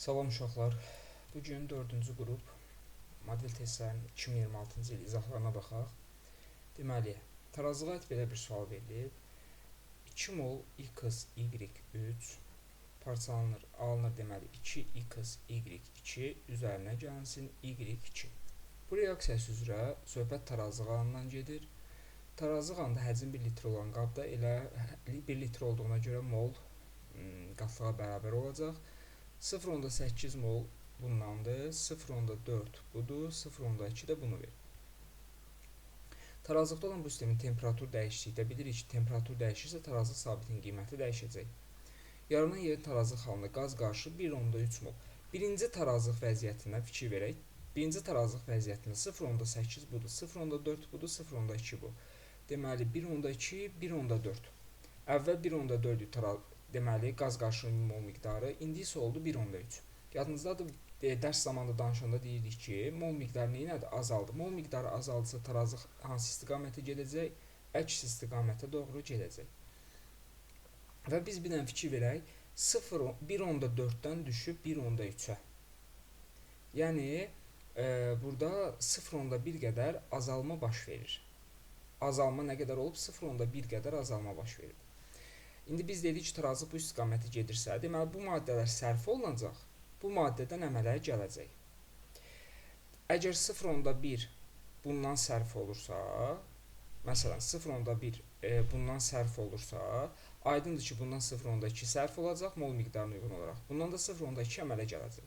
Salam uşaqlar. Bu gün 4-cü qrup model testlərinin 2026-cı il izahlarına baxaq. Deməli, tarazlığa aid belə bir sual verilib. 2 mol x, y3 parçalanır, alınır deməli 2x, y2 üzərinə gəlsin y2. Bu reaksiyası üzrə söhbət tarazlıq alanından gedir. Tarazlıq alanda həcmi 1 litr olan qabda elə 1 litr olduğuna görə mol qatlığa bərabər olacaq. 0,8 mol bundandır, 0,4 budur, 0,2 də bunu verir. Tarazlıqda olan bu sistemin temperatur dəyişdikdə bilirik ki, temperatur dəyişirsə tarazlıq sabitinin qiyməti dəyişəcək. Yaranan yerin tarazlıq halında qaz qarışıq 1,3 mol. Birinci tarazlıq vəziyyətindən fikir verək. Birinci tarazlıq vəziyyətində 0,8 budur, 0,4 budur, 0,2 bu. Deməli 1,2, 1,4. Əvvəl 1,4 deməli qaz qarışığının mol miqdarı, indi isə oldu 1,3. Yadınızdadır, dərs zamanında danışanda deyirdik ki, mol miqdarı nədir? Azaldı. Mol miqdarı azaldısa tarazlıq hansı istiqamətə gedəcək? Əks istiqamətə doğru gedəcək. Və biz bir dənə fikir verək, 1,4-dən düşüb 1,3-ə. Yəni, burada 0,1 qədər azalma baş verir. Azalma nə qədər olub? 0,1 qədər azalma baş verir. İndi biz dedik ki, tarazlıq bu istiqamətə gedirsə, deməli bu maddələr sərf olunacaq, bu maddədən əmələ gələcək. Əgər 0,1 bundan sərf olursa, məsələn 0,1 bundan sərf olursa, aydındır ki, bundan 0,2 sərf olacaq mol miqdarına uyğun olaraq. Bundan da 0,2 əmələ gələcək.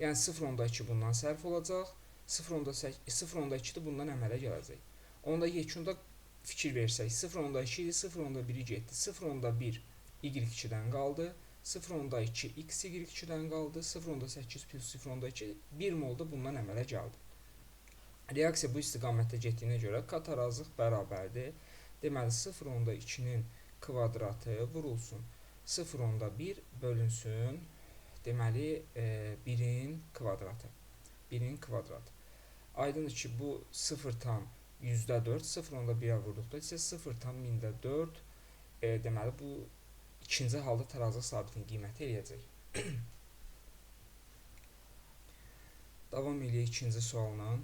Yəni 0,2 bundan sərf olacaq, 0,2 də bundan əmələ gələcək. Onda yekunda fikir versək, 0,2 idi, 0,1 getdi, 0,1 y2-dən qaldı, 0,2 x y2-dən qaldı, 0,8 plus 0,2 1 mol da bundan əmələ gəldi. Reaksiya bu istiqamətdə getdiyinə görə K tarazlıq bərabərdir. Deməli 0,2-nin kvadratı vurulsun 0,1 bölünsün deməli 1-in kvadratı. 1-in kvadratı. Aydındır ki, bu 0,4 0,1-ə vurduqda isə 0,4 deməli bu ikinci halda tarazlıq sabitinin qiyməti eləyəcək. Davam eləyək ikinci sualla.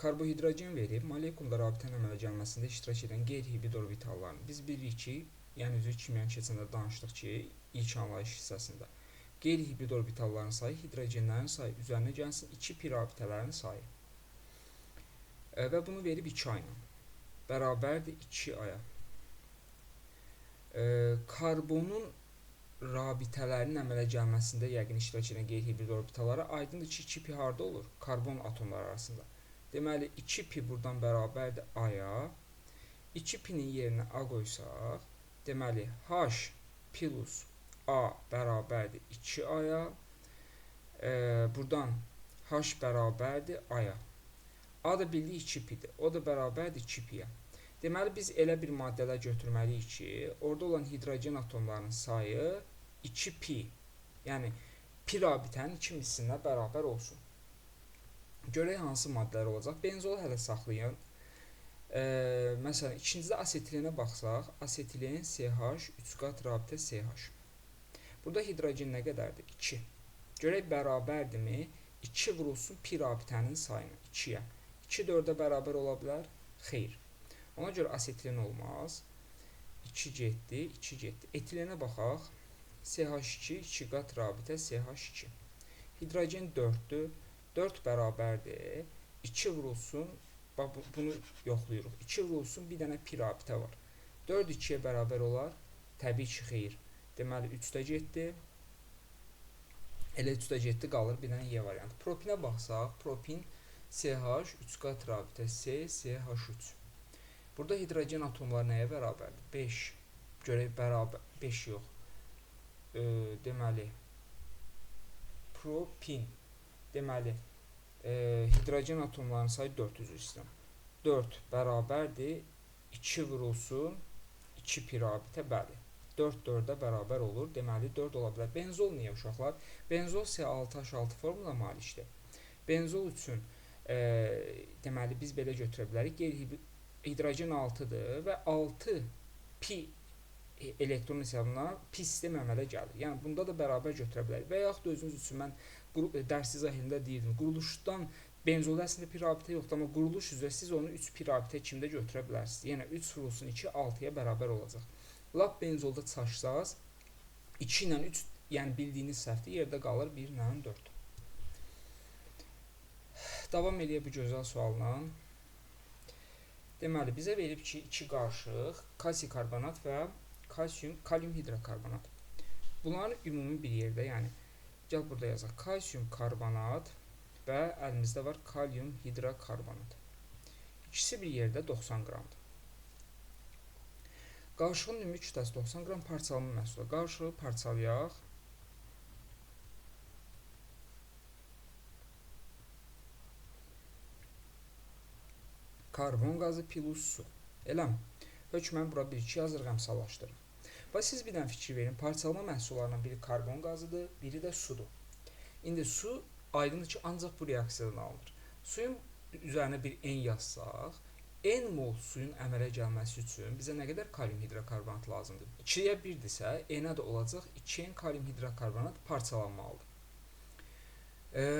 Karbohidrogen verib, molekulda rabitənin əmələ gəlməsində iştirak edən qeyri-hibrid orbitalların. Biz bilirik ki, yəni üzrə kimyanı keçəndə danışdıq ki, ilk anlayış hissəsində qeyri-hibrid orbitalların sayı, hidrogenlərin sayı üzərinə gəlsin 2 pi rabitələrin sayı. Və bunu verib 2 ayla. Bərabərdir 2 aya. Karbonun rabitələrinin əmələ gəlməsində yəqin iştirak edən qeyri-hibrid orbitallara aydındır ki, 2 pi harda olur? Karbon atomları arasında. Deməli, 2 pi buradan bərabərdir aya. 2 pinin yerinə a qoysaq, deməli, h plus a bərabərdir 2 aya. Buradan h bərabərdir aya. A da bildik 2 pidir. O da bərabərdir 2 piyə. Deməli, biz elə bir maddələr götürməliyik ki, orada olan hidrogen atomlarının sayı 2 pi. Yəni, pi rabitənin 2 misinə bərabər olsun. Görək hansı maddələr olacaq. Benzolu hələ saxlayın. Məsələn, ikincidə asetilenə baxsaq, asetilen CH, 3 qat rabitə CH. Burada hidrogen nə qədərdir? 2. Görək bərabərdirmi? 2 vurulsun pi rabitənin sayına, 2-yə. 2 4-ə bərabər ola bilər? Xeyr. Ona görə asetilen olmaz. 2 getdi, 2 getdi. Etilenə baxaq. CH2, 2 qat rabitə CH2. Hidrogen 4-dür. 4 bərabərdir. 2 vurulsun, bax bunu yoxlayırıq. 2 vurulsun, bir dənə pi rabitə var. 4 2-yə bərabər olar? Təbii ki, xeyr. Deməli, 3-də getdi. Elə 3-də getdi, qalır bir dənə Y variantı. Propinə baxsaq, propin CH, 3 qat rabitə C, CH3. Burada hidrogen atomları nəyə bərabərdir? 5. Görək bərabər, 5 yox. Deməli, propin. Deməli, hidrogen atomlarının sayı 4 üzr istəyirəm. 4 bərabərdir, 2 vurulsun, 2 pi rabitə, bəli. 4 4-ə bərabər olur, deməli 4 ola bilər. Benzol niyə uşaqlar? Benzol C6H6 formula malikdir. Benzol üçün deməli biz belə götürə bilərik. Hidrogen 6-dır və 6 pi elektron hesabına pis sistem əmələ gəlir. Yəni bunda da bərabər götürə bilərik. Və yaxud da özünüz üçün mən dərs izahında deyirdim. Quruluşdan benzolda əslində pi rabitə yoxdur, amma quruluş üzrə siz onu 3 pi rabitə kimdə götürə bilərsiniz. Yəni 3 vurulsun 2 6-ya bərabər olacaq. Lap benzolda çalışsaz 2 ilə 3, yəni bildiyiniz səhvdir, yerdə qalır 1 ilə 4. Davam eləyək bu gözəl sualla. Deməli, bizə verib ki, 2 qarışıq kalsium karbonat və kalium hidrokarbonat. Bunların ümumi bir yerdə, yəni gəl burada yazaq. Kalsium karbonat və əlimizdə var kalium hidrokarbonat. İkisi bir yerdə 90 qramdır. Qarışığın ümumi kütləsi 90 qram, parçalama məhsulu. Qarışığı parçalayaq. Karbon qazı plus su. Eləmi? Hökmən bura 1-2 yazırıq, əmsallaşdırın. Və siz bir dənə fikir verin. Parçalama məhsullarından biri karbon qazıdır, biri də sudur. İndi su aydındır ki, ancaq bu reaksiyadan alınır. Suyun üzərinə bir N yazsaq, N mol suyun əmələ gəlməsi üçün bizə nə qədər kalium hidrokarbonat lazımdır? 2-yə 1-dirsə, N-ə də olacaq 2N kalium hidrokarbonat parçalanmalıdır.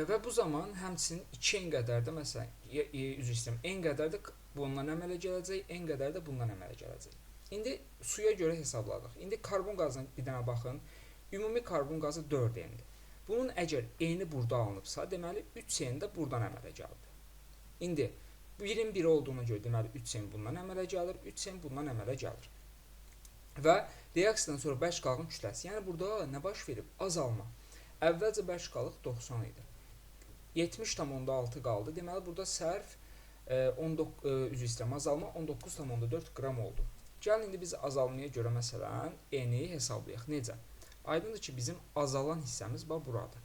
Və bu zaman həmçinin 2N qədər də, məsələn, üzr istəyirəm, N qədər də bundan əmələ gələcək, N qədər də bundan əmələ gələcək. İndi suya görə hesabladıq. İndi karbon qazına bir dənə baxın. Ümumi karbon qazı 4N-dir. Bunun əgər N-i burada alınıbsa, deməli 3N də buradan əmələ gəldi. İndi 1-in 1 olduğuna görə deməli 3N bundan əmələ gəlir, 3N bundan əmələ gəlir. Və reaksiyadan sonra bərk qalığın kütləsi. Yəni burada nə baş verib? Azalma. Əvvəlcə bərk qalıq 90 idi. 70,6 qaldı. Deməli burada sərf azalma 19,4 qram oldu. Gəlin indi biz azalmaya görə məsələn N-i hesablayaq. Necə? Aydındır ki, bizim azalan hissəmiz buradır.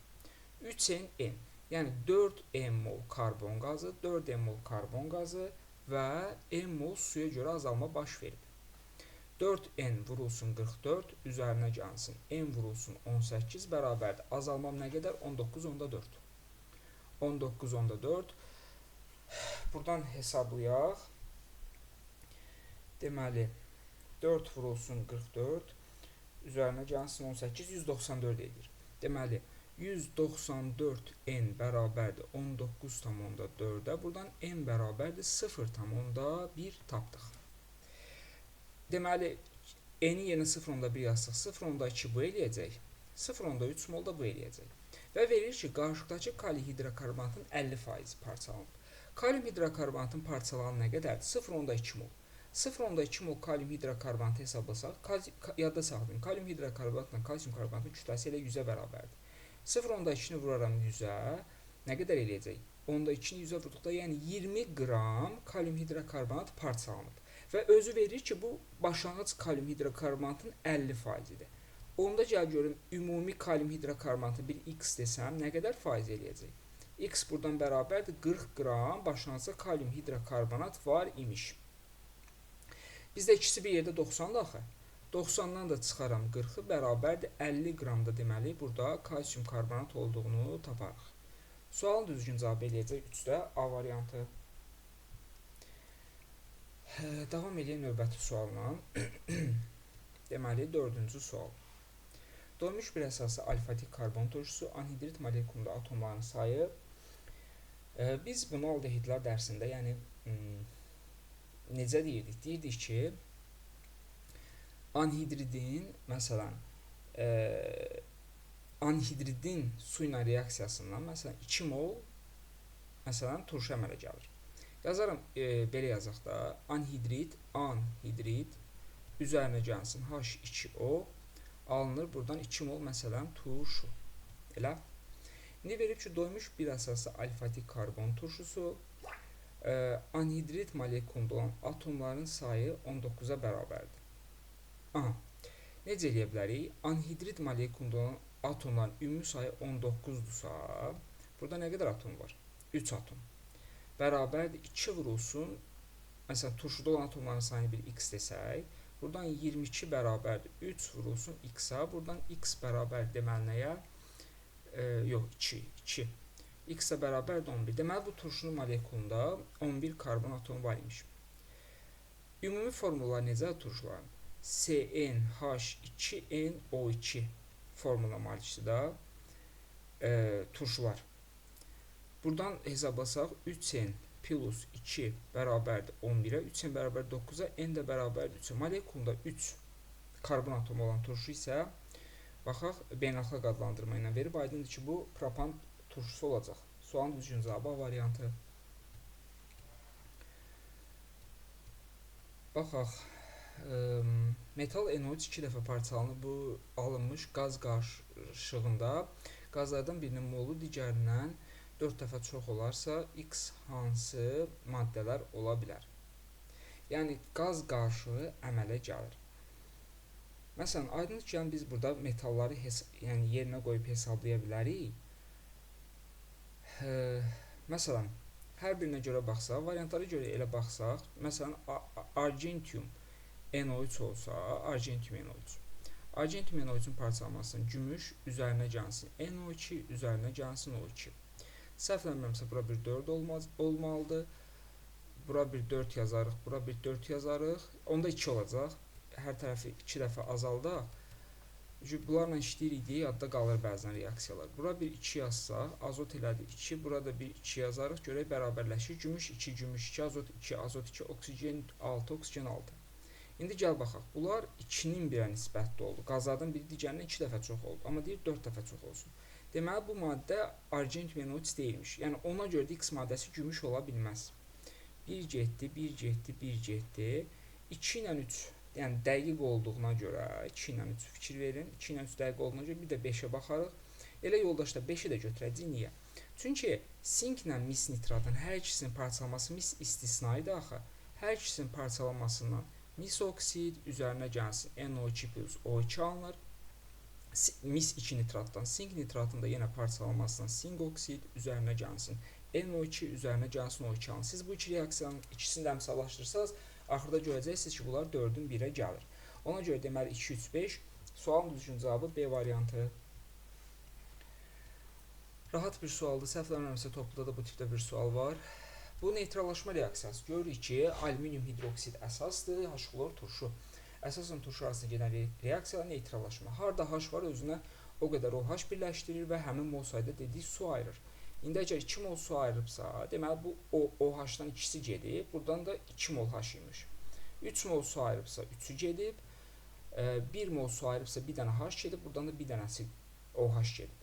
3N, yəni 4 mol karbon qazı, 4 mol karbon qazı və M mol suya görə azalma baş verib. 4N vurulsun 44, üzərinə gəlsin N vurulsun 18 bərabərdir. Azalmam nə qədər? 19,4. 19,4. Buradan hesablayaq. Deməli, 4 vurulsun 44, üzərinə gəlsin 18, 194 edir. Deməli, 194N bərabərdir 19,4-ə. Buradan N bərabərdir 0,1 tapdıq. Deməli, N-i yerinə 0,1 yazsaq, 0,2 bu eləyəcək, 0,3 mol da bu eləyəcək. Və verir ki, qarışıqdakı kalium hidrokarbonatın 50% parçalanıb. Kalium hidrokarbonatın parçalanı nə qədərdir? 0,2 mol. 0,2 mol kalium hidrokarbonatı hesablasaq, yadda saxlayın, kalium hidrokarbonatla kalsium karbonatın kütləsi elə 100-ə bərabərdir. 0,2-ni vuraram 100-ə, nə qədər eləyəcək? 0,2-ni 100-ə vurduqda, yəni 20 qram kalium hidrokarbonat parçalanıb. Və özü verir ki, bu başlanğıc kalium hidrokarbonatın 50%-dir. Onda gəl görüm, ümumi kalium hidrokarbonatı bir X desəm, nə qədər faiz eləyəcək? X buradan bərabərdir 40 qram başlanğıcda kalium hidrokarbonat var imiş. Bizdə ikisi bir yerdə 90-dır axı. 90-dan da çıxaram 40-ı bərabərdir 50 qramda deməli, burada kalsium karbonat olduğunu taparıq. Sualın düzgün cavabı eləyəcək 3-də A variantı. Davam edək növbəti sualla. Deməli, 4-cü sual. Doymuş bir əsaslı alfatik karbon turşusu anhidrit molekulunda atomların sayı. Biz bunu aldehidlər dərsində, yəni necə deyirdik? Deyirdik ki, anhidridin, məsələn, anhidridin su ilə reaksiyasından, məsələn, 2 mol, məsələn, turşu əmələ gəlir. Yazarım, belə yazaq da, anhidrid, üzərinə gəlsin H2O, alınır buradan 2 mol, məsələn, turşu. Elə? İndi verib ki, doymuş bir əsaslı alfatik karbon turşusu, anhidrid molekulunda olan atomların sayı 19-a bərabərdir. Aha, necə eləyə bilərik? Anhidrid molekulunda olan atomların ümumi sayı 19-dursa, burada nə qədər atom var? 3 atom. Bərabərdir 2 vurulsun, məsələn, turşuda olan atomların sayını bir X desək, buradan 22 bərabərdir 3 vurulsun X-a, buradan X bərabər deməli nəyə? Yox, 2. X-a bərabərdir 11. Deməli, bu turşunun molekulunda 11 karbon atomu var imiş. Ümumi formullar necə turşuların? CnH2nO2 formula malikdir da turşular. Buradan hesablasaq 3n plus 2 bərabərdir 11-ə, 3n bərabər 9-a, n də bərabərdir 3-ə. Molekulunda 3 karbon atomu olan turşu isə baxaq beynəlxalq adlandırma ilə verib. Aydındır ki, bu propan turşusu olacaq. Sualın düzgün cavabı A variantı. Baxaq. Metal NO3 2 dəfə parçalanıb. Bu alınmış qaz qarışığında qazlardan birinin molu digərindən 4 dəfə çox olarsa, X hansı maddələr ola bilər? Yəni, qaz qarışığı əmələ gəlir. Məsələn, aydındır ki, biz burada metalları yerinə qoyub hesablaya bilərik. Məsələn, hər birinə görə baxsaq, variantlara görə elə baxsaq, məsələn, argentium NO3 olsa, argentium NO3. Argentium NO3-ün parçalanmasının gümüş üzərinə gəlsin NO2, üzərinə gəlsin O2. Səhvlənmirəmsə, bura bir 4 olmalıdır. Bura bir 4 yazarıq, bura bir 4 yazarıq. Onda 2 olacaq. Hər tərəfi 2 dəfə azaldaq. Bunlarla işləyirik deyə yadda qalır bəzən reaksiyalar. Bura bir 2 yazsaq, azot elədi 2, burada bir 2 yazarıq, görək bərabərləşir. Gümüş 2, gümüş 2, azot 2, azot 2, oksigen 6, oksigen 6. İndi gəl baxaq. Bunlar 2-nin 1-ə nisbətli oldu. Qazlardan biri digərindən 2 dəfə çox oldu. Amma deyir 4 dəfə çox olsun. Deməli, bu maddə argentium NO3 deyilmiş. Yəni, ona görə də X maddəsi gümüş ola bilməz. 1 getdi, 1 getdi, 1 getdi. 2 ilə 3, yəni dəqiq olduğuna görə 2 ilə 3 fikir verin. 2 ilə 3 dəqiq olduğuna görə bir də 5-ə baxarıq. Elə yoldaşda 5-i də götürəcəyik. Niyə? Çünki sink ilə mis nitratın hər ikisinin parçalanması mis istisnaidir axı. Hər ikisinin parçalanmasından mis oksid üzərinə gəlsin NO2 plus O2 alınır. Mis 2 nitratdan sink nitratında yenə parçalanmasından sink oksid üzərinə gəlsin NO2 üzərinə gəlsin O2 alınır. Siz bu iki reaksiyanın ikisini də əmsallaşdırsanız, axırda görəcəksiniz ki, bunlar 4-ün 1-ə gəlir. Ona görə deməli 2, 3, 5. Sualın düzgün cavabı B variantı. Rahat bir sualdır. Səhvlənmirəmsə, topluda da bu tipdə bir sual var. Bu neytrallaşma reaksiyası. Görürük ki, alüminium hidroksid əsasdır, H-klor turşu. Əsasən turşu arasında gedən reaksiya neytrallaşma. Harda H var, özünə o qədər OH birləşdirir və həmin mol sayda dediyi su ayırır. İndi əgər 2 mol su ayırıbsa, deməli bu OH-dan ikisi gedib, buradan da 2 mol H imiş. 3 mol su ayırıbsa 3-ü gedib, 1 mol su ayırıbsa bir dənə H gedib, buradan da bir dənəsi OH gedib.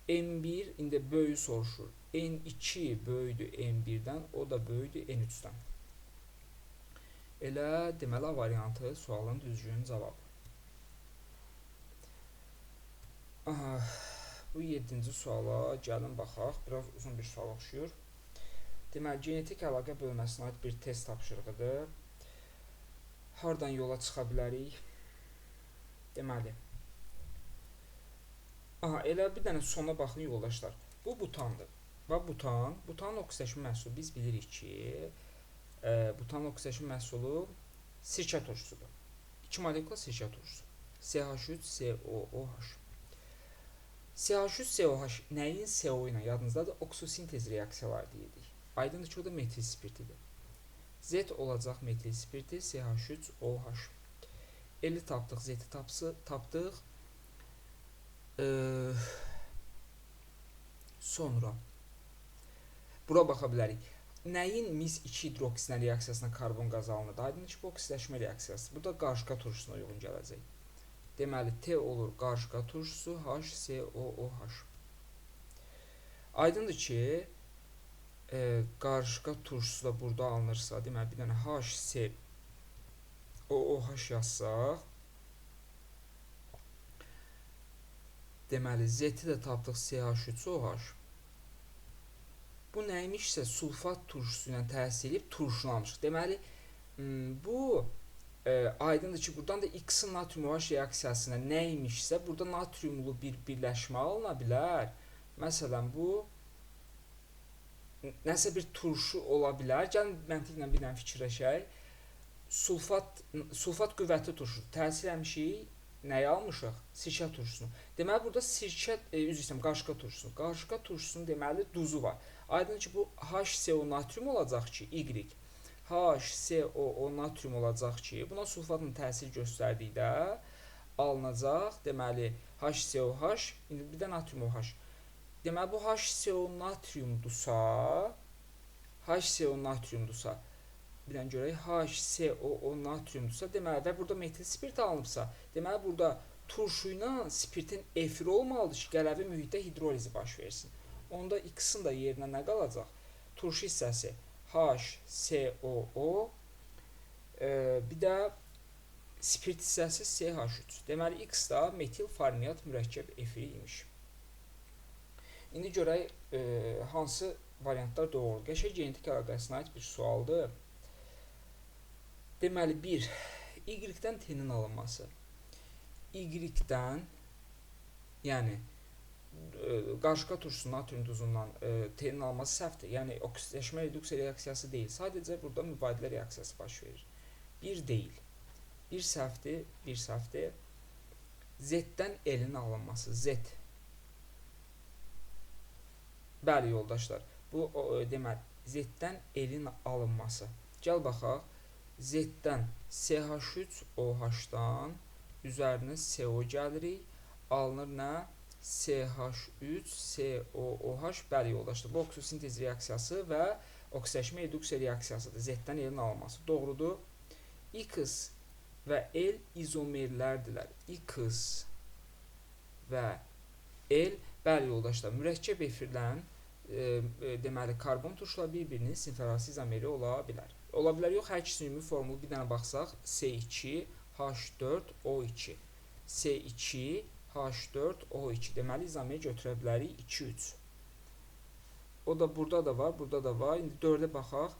N1 indi böyüyü soruşur. N2 böyüdür N1-dən, o da böyüdür N3-dən. Elə deməli A variantı sualın düzgün cavabı. Aha, bu 7-ci suala gəlin baxaq. Biraz uzun bir sual oxşuyur. Deməli, genetik əlaqə bölməsinə aid bir test tapşırığıdır. Hardan yola çıxa bilərik? Deməli, elə bir dənə sona baxın yoldaşlar. Bu butandır. Və butanın oksidləşmə məhsulu biz bilirik ki, butanın oksidləşmə məhsulu sirkə turşusudur. 2 molekula sirkə turşusu. CH3COOH. CH3COOH nəyin CO ilə yadınızdadır? Oksosintez reaksiyaları deyirik. Aydındır ki, o da metil spirtidir. Z olacaq metil spirti CH3OH. L tapdıq, Z-i tapdıq. Sonra bura baxa bilərik. Nəyin mis 2 hidroksidlə reaksiyasına karbon qazı alınır? Aydındır ki, bu oksidləşmə reaksiyası. Burada qarışqa turşusuna uyğun gələcək. Deməli, T olur qarışqa turşusu, HCOOH. Aydındır ki, qarışqa turşusu da burada alınırsa, deməli, bir dənə HCOOH yazsaq, deməli, Z-i də tapdıq CH3OH. Bu nəymişsə sulfat turşusu ilə təsir edib turşulamışıq. Deməli, bu aydındır ki, buradan da X-in natrium OH reaksiyasına nəymişsə, burada natriumlu bir birləşmə alına bilər. Məsələn, bu nəsə bir turşu ola bilər. Gəlin, məntiqlə bir dənə fikirləşək. Sulfat qüvvətli turşudur. Təsir etmişik. Nəyi almışıq? Sirkə turşusunu. Deməli, burada qarışqa turşusu. Qarışqa turşusunun deməli duzu var. Aydın ki, bu HCO natrium olacaq ki, Y. HCOO natrium olacaq ki, buna sulfatla təsir göstərdikdə alınacaq. Deməli, HCOH, indi bir də natrium OH. Deməli, bu HCO natriumdursa, bir dənə görək, HCOO natriumdursa, deməli, və burada metil spirt alınıbsa, deməli, burada turşu ilə spirtin efiri olmalıdır ki, qələvi mühitdə hidrolizi baş versin. Onda X-in də yerinə nə qalacaq? Turşu hissəsi HCOO, bir də spirt hissəsi CH3. Deməli, X da metil formiat mürəkkəb efiri imiş. İndi görək, hansı variantlar doğrudur. Qəşəng genetik əlaqəsinə aid bir sualdır. Deməli, 1. Y-dən T-nin alınması. Y-dən, yəni qarışqa turşusu natrium duzundan T-nin alınması səhvdir. Yəni, oksidləşmə reduksiya reaksiyası deyil. Sadəcə burada mübadilə reaksiyası baş verir. 1 deyil. 1 səhvdir. Z-dən L-in alınması. Z. Bəli, yoldaşlar. Bu, deməli, Z-dən L-in alınması. Gəl baxaq. Z-dən CH3OH-dan üzərinə CO gəlirik. Alınır nə? CH3COOH. Bəli, yoldaşlar. Bu oksisintez reaksiyası və oksidləşmə reduksiya reaksiyasıdır. Z-dən L-in alınması. Doğrudur. X və L izomerlərdirlər. X və L, bəli, yoldaşlar, mürəkkəb efirlərin deməli, karbon turşular bir-birinin sinfərasi izomeri ola bilər. Ola bilər, yox, hər ikisinin ümumi formulu bir dənə baxsaq, C2H4O2. C2H4O2. Deməli, izomeri götürə bilərik 2-3. O da burada da var, burada da var. İndi 4-ə baxaq.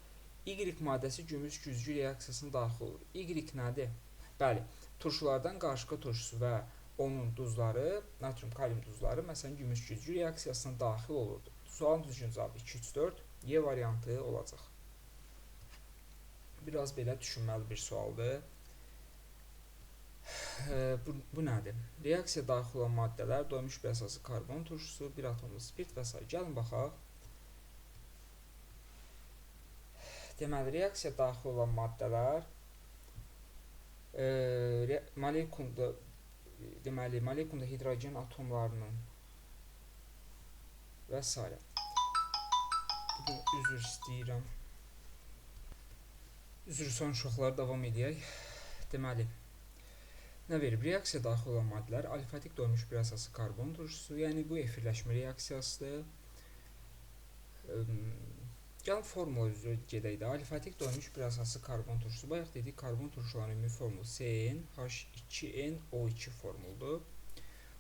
Y maddəsi gümüş güzgü reaksiyasına daxil olur. Y nədir? Bəli, turşulardan qarışqa turşusu və onun duzları, natrium kalium duzları, məsələn, gümüş güzgü reaksiyasına daxil olurdu. Sualın düzgün cavabı 2-3-4. Y variantı olacaq. Biraz belə düşünməli bir sualdır. Bu nədir? Reaksiya daxil olan maddələr, doymuş bir əsası karbon turşusu, bir atomlu spirt və s. Gəlin baxaq. Deməli, reaksiya daxil olan maddələr molekulda hidrogen atomlarının və s. Bugün üzr istəyirəm. Üzr son uşaqları davam edək. Deməli, nə verib? Reaksiya daxil olan maddələr alifatik doymuş bir əsası karbon turşusu, yəni bu efirləşmə reaksiyasıdır. Gəlin formula üzrə gedək də. Alifatik doymuş bir əsası karbon turşusu. Bayaq dedik, karbon turşularının ümumi formulu CnH2nO2 formuludur.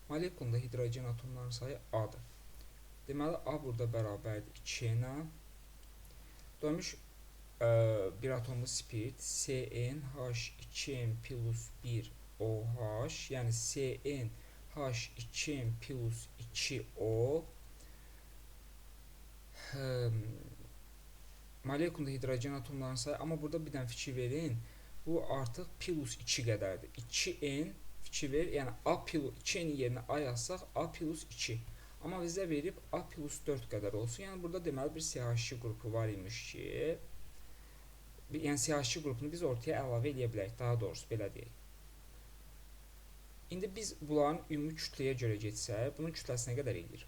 Molekulda hidrogen atomlarının sayı A-dır. Deməli, A burada bərabərdir 2-nə. Doymuş bir atomlu spirt CnH2n plus 1 OH, yəni CnH2n plus 2O. Molekulda hidrogen atomlarının sayı, amma burada bir dənə fikir verin, bu artıq plus 2 qədərdir. 2n fikir verir, yəni 2n-in yerinə A yazsaq A plus 2. Amma bizə verib A plus 4 qədər olsun. Yəni burada deməli bir CH2 qrupu var imiş ki, yəni CH2 qrupunu biz ortaya əlavə edə bilərik, daha doğrusu belə deyək. İndi biz bunların ümumi kütləyə görə getsək, bunun kütləsi nə qədər edir?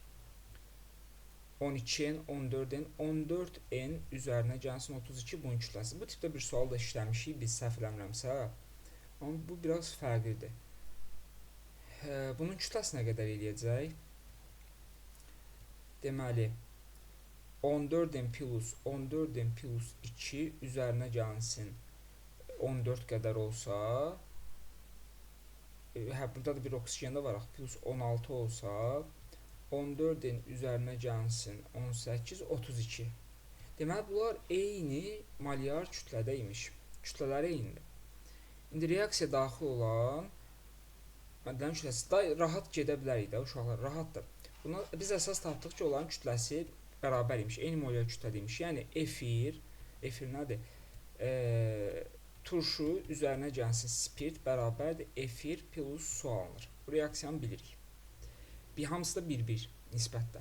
12n, 14n, 14n üzərinə gəlsin 32 bunun kütləsi. Bu tipdə bir sual da işləmişik biz, səhv eləmirəmsə. Amma bu biraz fərqlidir. Bunun kütləsi nə qədər eləyəcək? Deməli, 14n plus 2 üzərinə gəlsin 14 qədər olsa, burada da bir oksigen də var, plus 16 olsa, 14-in üzərinə gəlsin 18, 32. Deməli, bunlar eyni molyar kütlədə imiş. Kütlələri eynidir. İndi reaksiya daxil olan maddələrin kütləsi rahat gedə bilərik də, uşaqlar, rahatdır. Buna biz əsas tapdıq ki, onların kütləsi bərabər imiş, eyni molyar kütlədə imiş. Yəni, efir nədir? Turşu üzərinə gəlsin spirt bərabərdir, efir plus su alınır. Bu reaksiyanı bilirik. Hamısı da 1-1 nisbətdə.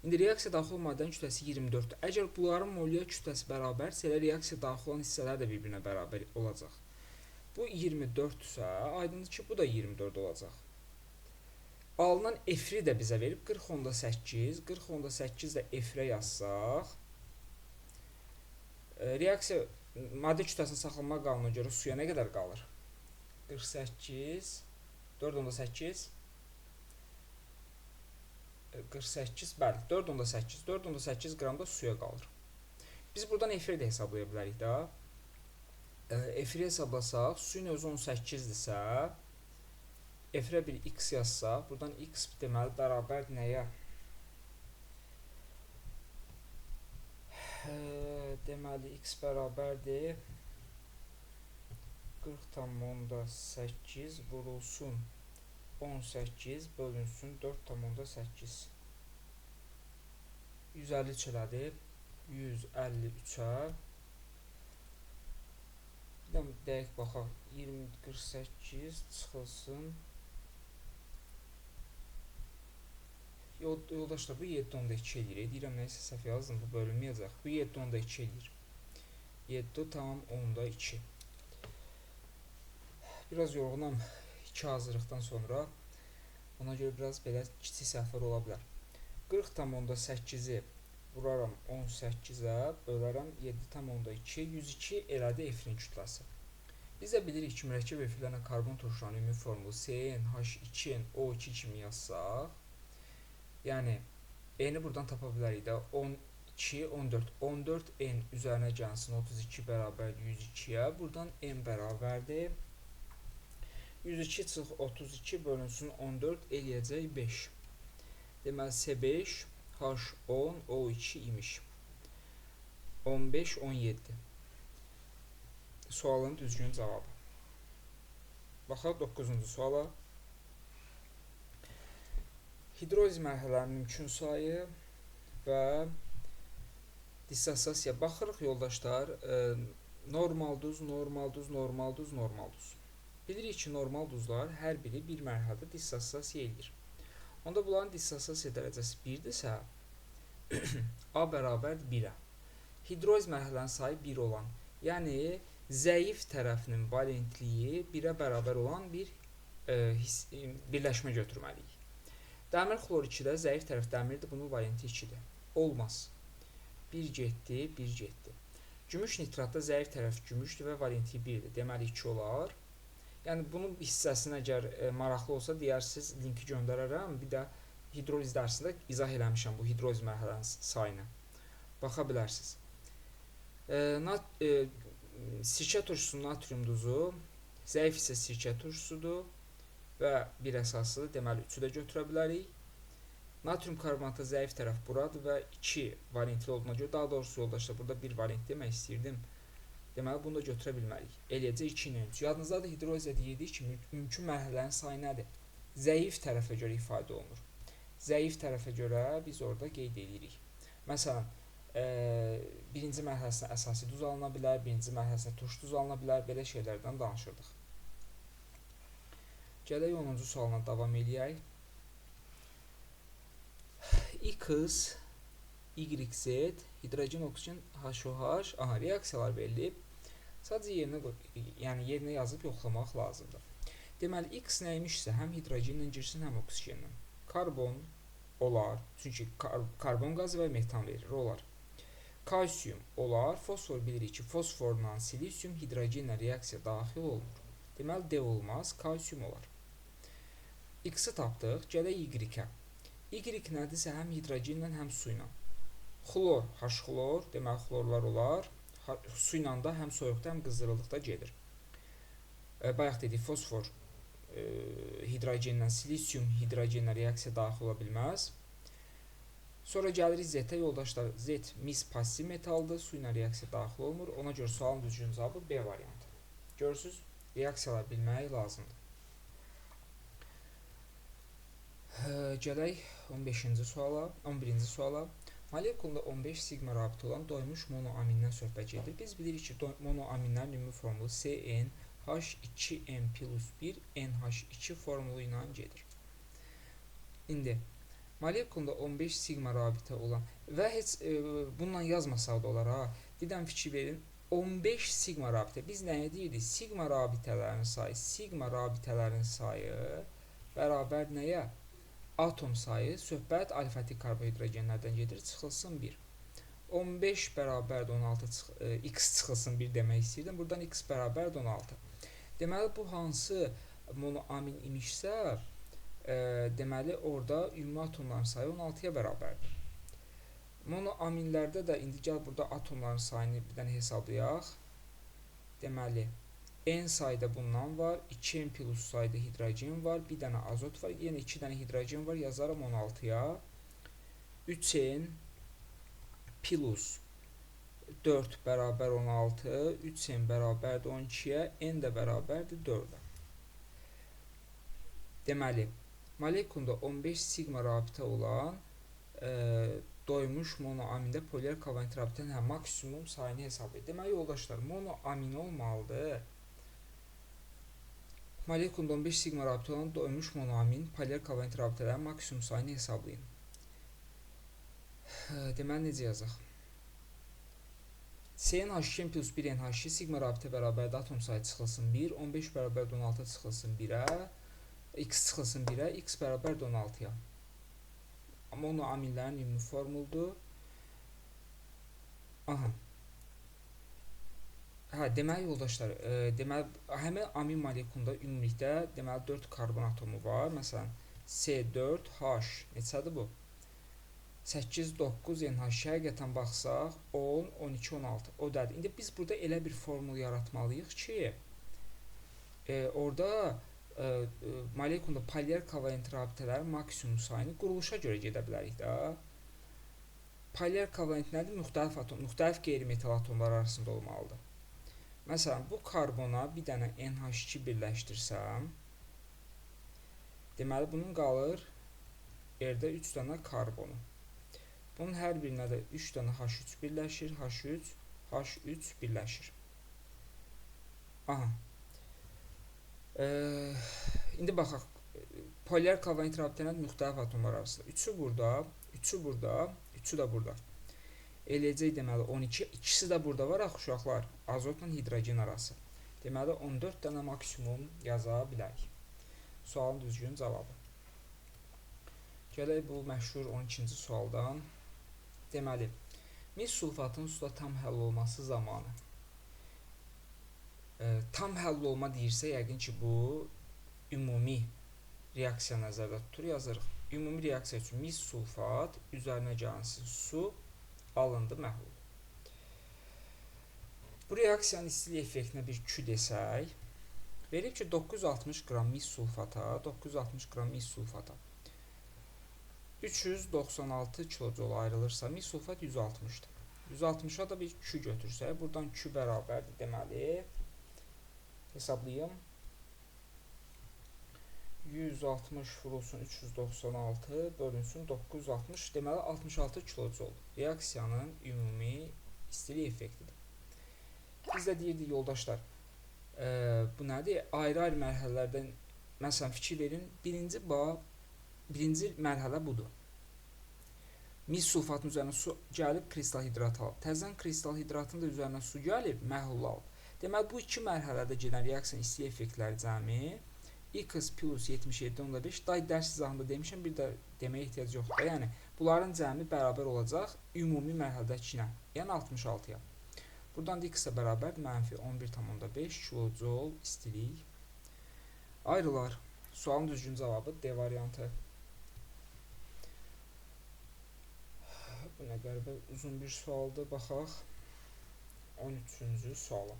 İndi reaksiya daxil olan maddənin kütləsi 24-dür. Əgər bunların molyar kütləsi bərabərsə, elə reaksiya daxil olan hissələr də bir-birinə bərabər olacaq. Bu 24-dürsə, aydındır ki, bu da 24 olacaq. Alınan efri də bizə verib 40.8. 40.8 də efrə yazsaq, reaksiya maddə kütləsinin saxlanma qanununa görə suya nə qədər qalır? 48, 4.8, 48, bəli, 4.8, 4.8 qram da suya qalır. Biz buradan efiri də hesablaya bilərik də. Efiri hesablasaq, suyun özü 18-dirsə, efirə bir x yazsaq, buradan x deməli bərabər nəyə? Deməli, x bərabərdir 40.8 vurulsun 18 bölünsün 4.8. 153 elədir. 153-ə. Bir də dəqiq baxaq. 20.48 çıxılsın. Yoldaşlar, bu 7.2 eləyir. Deyirəm, nəysə səhv yazdım, bu bölünməyəcək. Bu 7.2 eləyir. 7.2. Biraz yorğunam 2 hazırlıqdan sonra. Ona görə biraz belə kiçik səhvlər ola bilər. 40.8-i vuraram 18-ə, bölərəm 7.2. 102 elədi efrin kütləsi. Biz də bilirik ki, mürəkkəb efirlərlə karbon turşularının ümumi formulu CnH2nO2 kimi yazsaq, yəni N-i buradan tapa bilərik də 12, 14. 14 N üzərinə gəlsin 32 bərabər 102-yə. Buradan N bərabərdir. 102 çıx 32 bölünsün 14 eləyəcək 5. Deməli C5 H10 O2 imiş. 15, 17. Sualın düzgün cavabı. Baxaq 9-cu suala. Hidroliz mərhələlərinin mümkün sayı və dissosiasiya. Baxırıq yoldaşlar, normal duz, normal duz, normal duz, normal duz. Bilirik ki, normal duzlar hər biri bir mərhələdə dissosiasiya edir. Onda bunların dissosiasiya dərəcəsi 1-dirsə, A bərabər 1-ə. Hidroliz mərhələlərinin sayı 1 olan, yəni zəif tərəfinin valentliyi 1-ə bərabər olan bir birləşmə götürməliyik. Dəmir xlor 2-də zəif tərəf dəmirdir, bunun valenti 2-dir. Olmaz. 1 getdi, 1 getdi. Gümüş nitratda zəif tərəf gümüşdür və valenti 1-dir. Deməli 2 olar. Yəni bunun hissəsini əgər maraqlı olsa deyərsiniz, linki göndərərəm. Bir də hidroliz dərsində izah eləmişəm bu hidroliz mərhələlərinin sayını. Baxa bilərsiniz. Sirkə turşusunun natrium duzu zəif isə sirkə turşusudur və bir əsaslıdır. Deməli 3-ü də götürə bilərik. Natrium karbonatı zəif tərəf buradır və 2 valentli olduğuna görə, daha doğrusu yoldaşlar, burada 1 valent demək istəyirdim. Deməli, bunu da götürə bilmərik. Eləyəcək 2-nin 3. Yadınızda da hidrolizə deyirik ki, mümkün mərhələlərin sayı nədir? Zəif tərəfə görə ifadə olunur. Zəif tərəfə görə biz orada qeyd edirik. Məsələn, birinci mərhələsində əsasi duz alına bilər, birinci mərhələsində turş duz alına bilər, belə şeylərdən danışırdıq. Gələk 10-cu sualına davam eləyək. X, YZ, hidrogen, oksigen, HOH, reaksiyalar verilib. Sadəcə yerinə yazıb yoxlamaq lazımdır. Deməli, X nəymişsə, həm hidrogenlə girsin, həm oksigenlə. Karbon olar, çünki karbon qazı və metan verir, olar. Kalsium olar, fosfor bilirik ki, fosforla silisium hidrogenlə reaksiya daxil olmur. Deməli, D olmaz, kalsium olar. X-i tapdıq, gələk Y-ə. Y nədirsə, həm hidrogenlə, həm su ilə. Xlor, H-xlor, deməli, xlorlar olar. Su ilə də həm soyuqda, həm qızdırıldıqda gedir. Bayaq dedik, fosfor hidrogenlə, silisium hidrogenlə reaksiya daxil ola bilməz. Sonra gəlirik Z-ə, yoldaşlar, Z mis pasiv metaldır, su ilə reaksiya daxil olmur. Ona görə sualın düzgün cavabı B variantı. Görürsünüz, reaksiyalar bilmək lazımdır. Gələk 11-ci suala. Molekulunda 15 sigma rabiti olan doymuş monoamindən söhbət gedir. Biz bilirik ki, monoaminlərin ümumi formulu CnH2n+1 NH2 formulu ilə gedir. İndi Molekulda 15 sigma rabitə olan və heç bununla yazmasaq da olar ha. Birdən fikir verin. 15 sigma rabitə. Biz nəyə deyirdik? Sigma rabitələrin sayı bərabər nəyə? Atom sayı. Söhbət alfatik karbohidrogenlərdən gedir. Çıxılsın 1. 15 bərabər 16 x çıxılsın 1 demək istəyirdim. Buradan x bərabər 16. Deməli bu hansı monoamin imişsə, deməli orada ümumi atomların sayı 16-ya bərabərdir. Monoaminlərdə də indi gəl burada atomların sayını bir dənə hesablayaq. Deməli n sayda bundan var, 2n plus sayda hidrogen var, bir dənə azot var, yenə 2 dənə hidrogen var, yazaram 16-ya. 3n plus 4 bərabər 16, 3n bərabərdir 12-yə, n də bərabərdir 4-ə. Deməli, molekulda 15 sigma rabitə olan doymuş monoamində polimer kovalent rabitənin maksimum sayını hesablayır. Deməli, yoldaşlar, monoamin olmalıdır. Molekulda 15 sigma rabitə olan doymuş monoamin polimer kovalent rabitələrin maksimum sayını hesablayın. Deməli, necə yazaq? CnH2 plus 1NH2 sigma rabitə bərabərdə atom sayı çıxılsın 1, 15 bərabər 16 çıxılsın 1-ə, x çıxılsın 1-ə, x bərabər 16-ya. Monoaminlərin ümumi formuldur. Aha. Deməli yoldaşlar, deməli həmin amin molekulunda ümumilikdə deməli 4 karbon atomu var. Məsələn, C4H neçədir bu? 8, 9, NH həqiqətən baxsaq 10, 12, 16. O dədir. İndi biz burada elə bir formul yaratmalıyıq ki, orada molekulda polimer kovalent rabitələrin maksimum sayını quruluşa görə gedə bilərik də. Polimer kovalent nədir? Müxtəlif atom, müxtəlif qeyri-metal atomlar arasında olmalıdır. Məsələn, bu karbona bir dənə NH2 birləşdirsəm, deməli bunun qalır yerdə 3 dənə karbonu. Bunun hər birinə də 3 dənə H3 birləşir, H3 birləşir. Aha. İndi baxaq, polimer kovalent rabitələr müxtəlif atomlar arasında. 3-ü burada, 3-ü burada, 3-ü də burada. Eləcək deməli 12, ikisi də burada var axı uşaqlar, azotla hidrogen arası. Deməli 14 dənə maksimum yaza bilərik. Sualın düzgün cavabı. Gələk bu məşhur 12-ci sualdan. Deməli, mis sulfatın suda tam həll olması zamanı. Tam həll olma deyirsə, yəqin ki, bu ümumi reaksiya nəzərdə tutur, yazırıq. Ümumi reaksiya üçün mis sulfat üzərinə gəlsin su alındı, məhlul. Bu reaksiyanın istilik effektinə bir Q desək, verib ki, 960 qram mis sulfata 396 kilojol ayrılırsa, mis sulfat 160-dır. 160-a da bir Q götürsək, buradan Q bərabərdir deməli. Hesablayayım. 160 vurulsun 396 bölünsün 960, deməli 66 kilojol reaksiyanın ümumi istilik effektidir. Biz də deyirdik yoldaşlar, bu nədir? Ayrı-ayrı mərhələlərdən, məsələn, fikir verin, birinci mərhələ budur. Mis sulfatın üzərinə su gəlib, kristal hidrat alıb. Təzən kristal hidratın da üzərinə su gəlib, məhlul alıb. Deməli, bu iki mərhələdə gedən reaksiyanın istilik effektləri cəmi x plus 77,5. Day dərs izahında demişəm, bir də deməyə ehtiyac yoxdur. Yəni, bunların cəmi bərabər olacaq ümumi mərhələdəkinə, yəni 66-ya. Buradan da x-ə bərabər -11,5 kilojol istilik ayrılar. Sualın düzgün cavabı D variantı. Bu nə qəribə uzun bir sualdır. Baxaq 13-cü suala.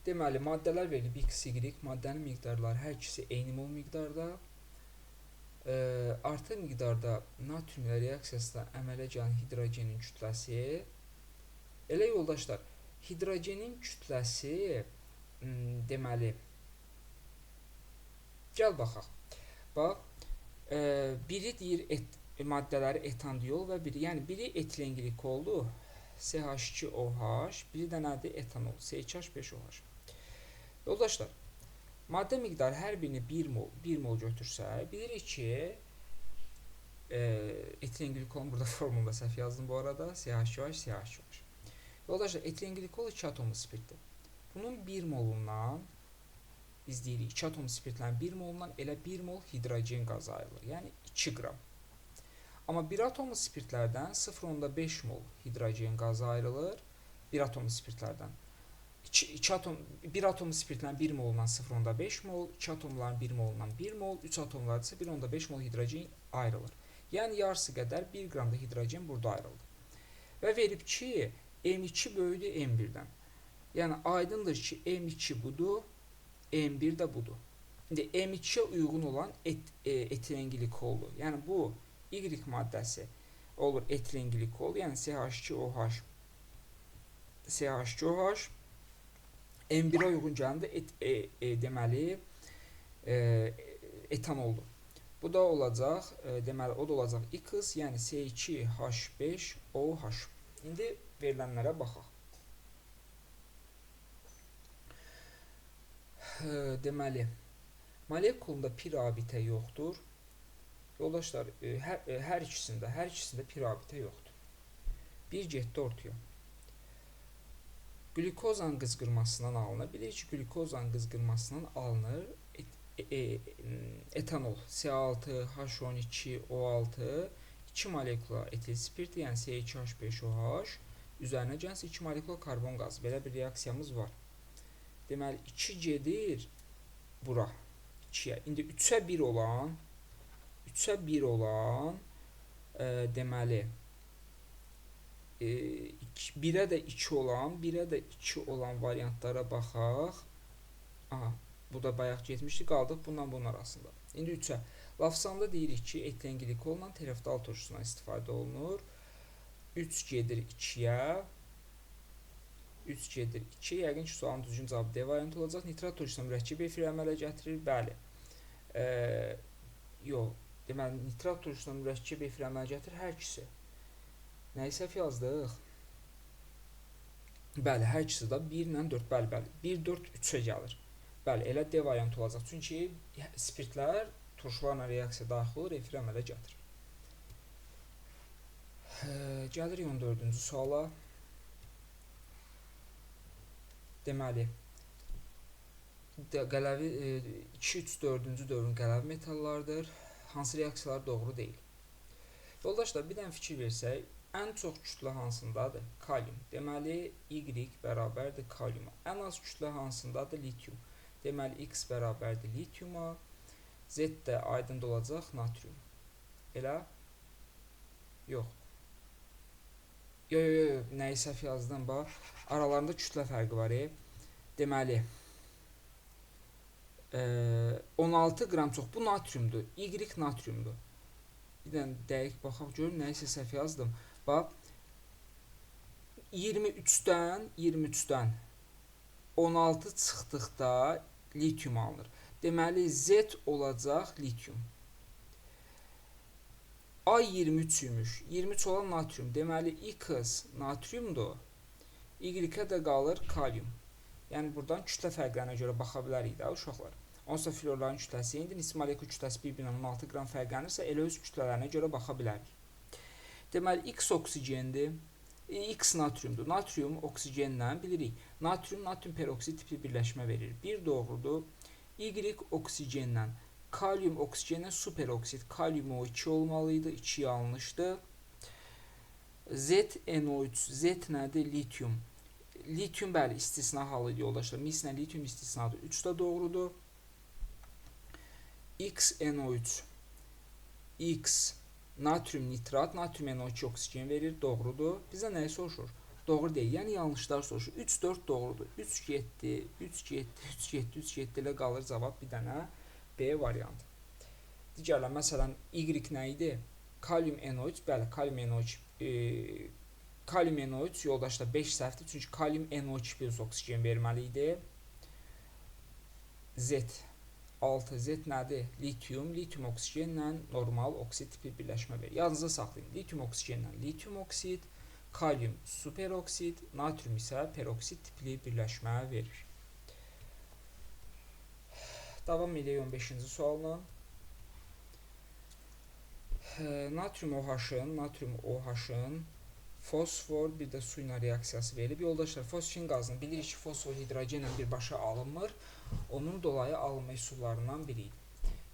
Deməli, maddələr verilib x, y, maddənin miqdarları hər ikisi eyni mol miqdarda. Artıq miqdarda natriumla reaksiyasında əmələ gələn hidrogenin kütləsi. Elə yoldaşlar, hidrogenin kütləsi deməli, gəl baxaq. Bax, biri deyir maddələri etandiol və biri, yəni biri etilen glikoldu, CH2OH, biri də nədir? Etanol, C2H5OH. Yoldaşlar, maddə miqdarı hər birini 1 mol götürsək, bilirik ki, etilen glikolun burada formulda səhv yazdım bu arada. CH2OH, CH2OH. Yoldaşlar, etilen glikol 2 atomlu spirtdir. Bunun 1 molundan biz deyirik 2 atomlu spirtlərin 1 molundan elə 1 mol hidrogen qazı ayrılır. Yəni 2 qram. Amma 1 atomlu spirtlərdən 0,5 mol hidrogen qazı ayrılır. 1 atomlu spirtlərdən. 1 atomlu spirtlərin 1 molundan 0,5 mol, 2 atomların 1 molundan 1 mol, 3 atomlarda isə 1,5 mol hidrogen ayrılır. Yəni yarısı qədər 1 qramda hidrogen burada ayrıldı. Və verib ki, M2 böyüdür M1-dən. Yəni aydındır ki, M2 budur, M1 də budur. İndi M2-yə uyğun olan etilen glikoldur. Yəni bu Y maddəsi olur etilen glikol, yəni CH2OH. CH2OH M1-ə uyğun gələndə deməli etanoldur. Bu da olacaq, deməli o da olacaq X, yəni C2H5OH. İndi verilənlərə baxaq. Deməli, molekulunda pirabitə yoxdur. Yoldaşlar, hər ikisində pirabitə yoxdur. Bir getdi ortaya. Glukozanın qızqırmasından alınır. Bilirik ki, glukozanın qızqırmasından alınır etanol C6H12O6 2 molekula etil spirti, yəni C2H5OH üzərinə gəlsə 2 molekula karbon qazı. Belə bir reaksiyamız var. Deməli 2 gedir bura 2-yə. İndi 3-ə 1 olan deməli 1-ə də 2 olan variantlara baxaq. Aha, bu da bayaq getmişdi, qaldıq bunun arasında. İndi 3-ə. Lafzamda deyirik ki, etilen glikolla tereftal turşusundan istifadə olunur. 3 gedir 2-yə. Yəqin ki, sualın düzgün cavabı D variantı olacaq. Nitrat turşusuna mürəkkəb efir əmələ gətirir. Bəli. Yox. Deməli, nitrat turşusuna mürəkkəb efir əmələ gətirir hər ikisi. Nəyi səhv yazdıq? Bəli, hər ikisi də 1 ilə 4. Bəli. 1, 4, 3-ə gəlir. Bəli, elə D variantı olacaq. Çünki spirtlər turşularla reaksiya daxil olur, efir əmələ gətirir. Gəlirik 14-cü suala. Deməli, 2, 3, 4-cü dövrün qələvi metallardır. Hansı reaksiyalar doğru deyil? Yoldaşlar, bir dənə fikir versək, ən çox kütlə hansındadır? Kalium. Deməli, Y bərabərdir kaliuma. Ən az kütlə hansındadır? Litium. Deməli, X bərabərdir litiuma. Z də aydın olacaq natrium. Elə? Yox. Yox, nəyi səhv yazdım? Bax, aralarında kütlə fərqi var. Deməli, 16 qram çox. Bu natriumdur. Y natriumdur. Bir dənə dəqiq baxaq, görün, nəyisə səhv yazdım. Bax, 23-dən 16 çıxdıqda litium alınır. Deməli, Z olacaq litium. A 23 imiş. 23 olan natrium. Deməli, X natriumdur. Y-ə də qalır kalium. Yəni, buradan kütlə fərqlərinə görə baxa bilərik də, uşaqlar. Onsa florların kütləsi, indi nisbi molekul kütləsi bir-birinə 16 qram fərqlənirsə, elə öz kütlələrinə görə baxa bilərik. Deməli, X oksigendir. X natriumdur. Natrium oksigenlə bilirik. Natrium peroksid tipli birləşmə verir. Bir doğrudur. Y oksigenlə, kalium oksigenlə superoksid. Kalium O2 olmalıydı. 2 yanlışdır. ZNO3. Z nədir? Litium. Litium bəli istisna halıdır yoldaşlar. Mislə litium istisnadır. 3 də doğrudur. XNO3. X natrium nitrat, natrium NO2 oksigen verir. Doğrudur. Bizə nəyi soruşur? Doğru deyil. Yəni yanlışlar soruşur. 3, 4 doğrudur. 3 getdi, 3 getdi, 3 getdi, 3 getdi ilə qalır cavab bir dənə B variantı. Digərlər, məsələn, Y nə idi? Kalium NO3, bəli, kalium NO3 yoldaşlar 5 səhvdir. Çünki kalium NO2 plus oksigen verməli idi. Z 6. Z nədir? Litium. Litium oksigenlə normal oksid tipi birləşmə verir. Yadınızda saxlayın. Litium oksigenlə litium oksid, kalium superoksid, natrium isə peroksid tipli birləşmə verir. Davam edək 15-ci sualla. Natrium OH-ın fosfor bir də su ilə reaksiyası verilib. Yoldaşlar, fosfin qazını bilirik ki, fosfor hidrogenlə birbaşa alınmır. Onun dolayı alınma üsullarından biri.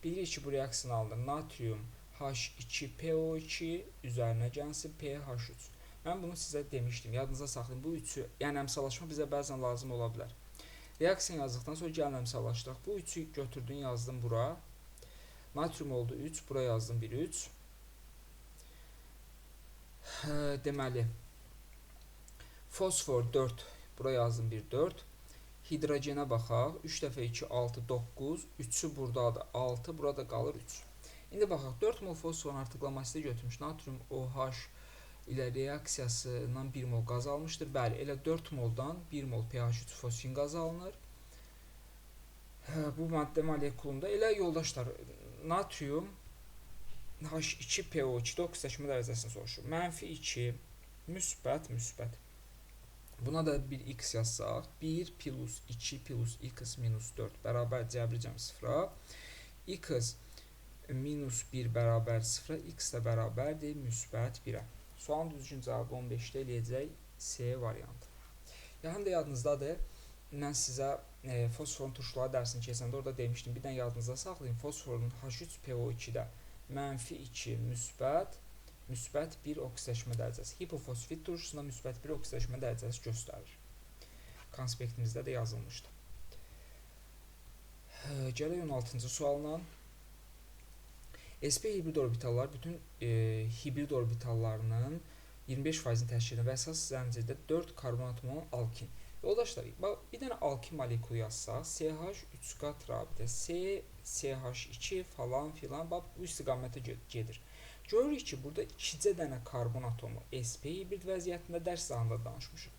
Bilirik ki, bu reaksiya alınır. Natrium H2PO2 üzərinə gəlsin pH3. Mən bunu sizə demişdim. Yadınıza saxlayın. Bu üçü, yəni əmsallaşma bizə bəzən lazım ola bilər. Reaksiya yazdıqdan sonra gəlin əmsallaşdıraq. Bu üçü götürdün, yazdım bura. Natrium oldu 3, bura yazdım 1, 3. Deməli, fosfor 4, bura yazdım 1, 4. Hidrogenə baxaq. 3 dəfə 2, 6, 9. 3'ü buradadır, 6, burada qalır 3. İndi baxaq, 4 mol fosforun artıqlamasını götürmüş. Natrium OH ilə reaksiyasından 1 mol qaz almışdır. Bəli, elə 4 moldan 1 mol pH3 fosfin qazı alınır. Bu maddə molekulunda elə yoldaşlar, natrium H2PO2 oksidaşma dərəcəsini soruşur. -2, müsbət. Buna da bir x yazsaq, 1 plus 2 plus x minus 4 bərabər cəbri cəm 0-a. X minus 1 bərabər 0-a, x də bərabərdir müsbət 1-ə. Sualın düzgün cavabı 15-də eləyəcək C variantı. Ya, həm də yadınızdadır, mən sizə fosforun turşuları dərsini keçəndə orada demişdim. Bir dənə yadınızda saxlayın, fosforun H3PO2-də -2 müsbət 1 oksidaşma dərəcəsi. Hipofosfit turşusunda müsbət 1 oksidaşma dərəcəsi göstərir. Konspektimizdə də yazılmışdı. Gələk 16-cı sualdan. sp hibrid orbitallar bütün hibrid orbitallarının 25%-ni təşkil edən və əsas zəncirdə 4 karbon atomu olan alkin. Yoldaşlar, bir dənə alkin molekulu yazsaq, CH 3 qat rabitə, CH2 falan filan, bu istiqamətə gedir. Görürük ki, burada 2 dənə karbon atomu sp hibrid vəziyyətində dərs zamanında danışmışıq.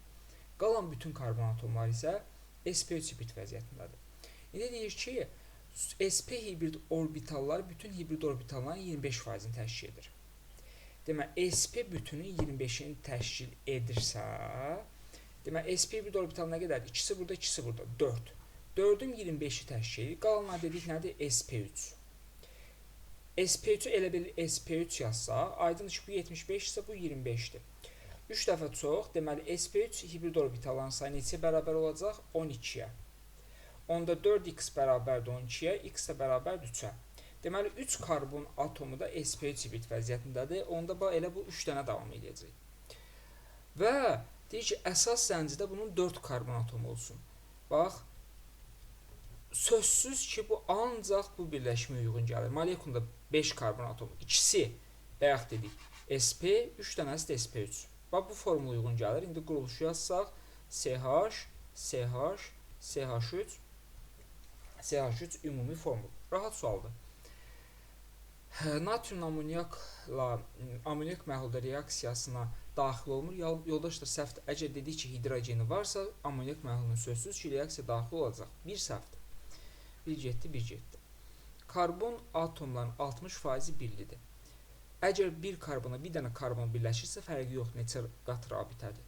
Qalan bütün karbon atomlar isə sp3 hibrid vəziyyətindədir. İndi deyir ki, sp hibrid orbitallar bütün hibrid orbitalların 25%-ni təşkil edir. Demək, sp bütünün 25-ini təşkil edirsə, demək, sp hibrid orbital nə qədərdir? İkisi burada, ikisi burada. 4. 4-ün 25-i təşkil edir. Qalanlar dedik nədir? sp3. sp3-ü elə bil sp3 yazsaq, aydındır ki, bu 75 isə bu 25-dir. 3 dəfə çox, deməli, sp3 hibrid orbitalların sayı neçəyə bərabər olacaq? 12-yə. Onda 4x bərabərdir 12-yə, x də bərabərdir 3-ə. Deməli, 3 karbon atomu da sp3 hibrid vəziyyətindədir. Onda elə bu 3 dənə davam edəcək. Və deyir ki, əsas zəncirdə bunun 4 karbon atomu olsun. Bax, sözsüz ki, bu ancaq bu birləşmə uyğun gəlir. Molekulunda 5 karbon atomu, ikisi, bayaq dedik, sp, 3 dənəsi də sp3. Bax, bu formula uyğun gəlir. İndi quruluşu yazsaq, CH3 ümumi formul. Rahat sualdır. Natrium amonyak məhlulda reaksiyasına daxil olmur. Yoldaşlar, səhvdir. Əgər dedik ki, hidrogeni varsa, amonyak məhlulunun sözsüz ki, reaksiya daxil olacaq. Bir səhvdir. Bir getdi. Karbon atomların 60% birlidir. Əgər bir karbona bir dənə karbon birləşirsə, fərqi yox, neçə qat rabitədir.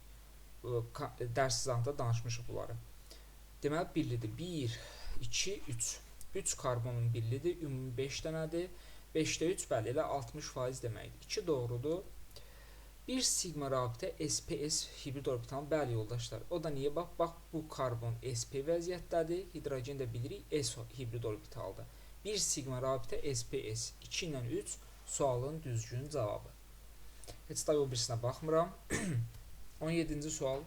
Dərs zamanında danışmışıq bunları. Deməli, birlidir. 1, 2, 3. 3 karbonun birlidir, ümumi 5 dənədir. 5-də 3, bəli, elə 60% deməkdir. 2 doğrudur. 1 sigma rabitə sps hibrid orbitalın, bəli yoldaşlar. O da niyə? Bax, bu karbon sp vəziyyətdədir. Hidrogen də bilirik, s hibrid orbitaldır. 1 sigma rabitə sps. 2 ilə 3 sualın düzgün cavabı. Heç da yol birisinə baxmıram. 17-ci sual.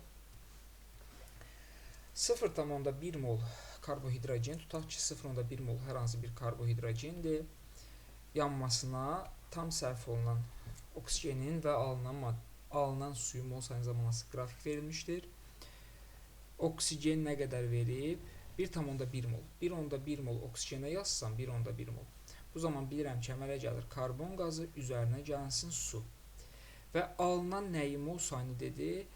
0,1 mol karbohidrogen tutaq ki, 0,1 mol hər hansı bir karbohidrogendir. Yanmasına tam sərf olunan oksigenin və alınan suyun mol sayı zamanlaması qrafik verilmişdir. Oksigen nə qədər verib? 1,1 mol. 1,1 mol oksigenə yazsam, 1,1 mol. Bu zaman bilirəm ki, əmələ gəlir karbon qazı, üzərinə gəlsin su. Və alınan nəyi mol sayını dedi?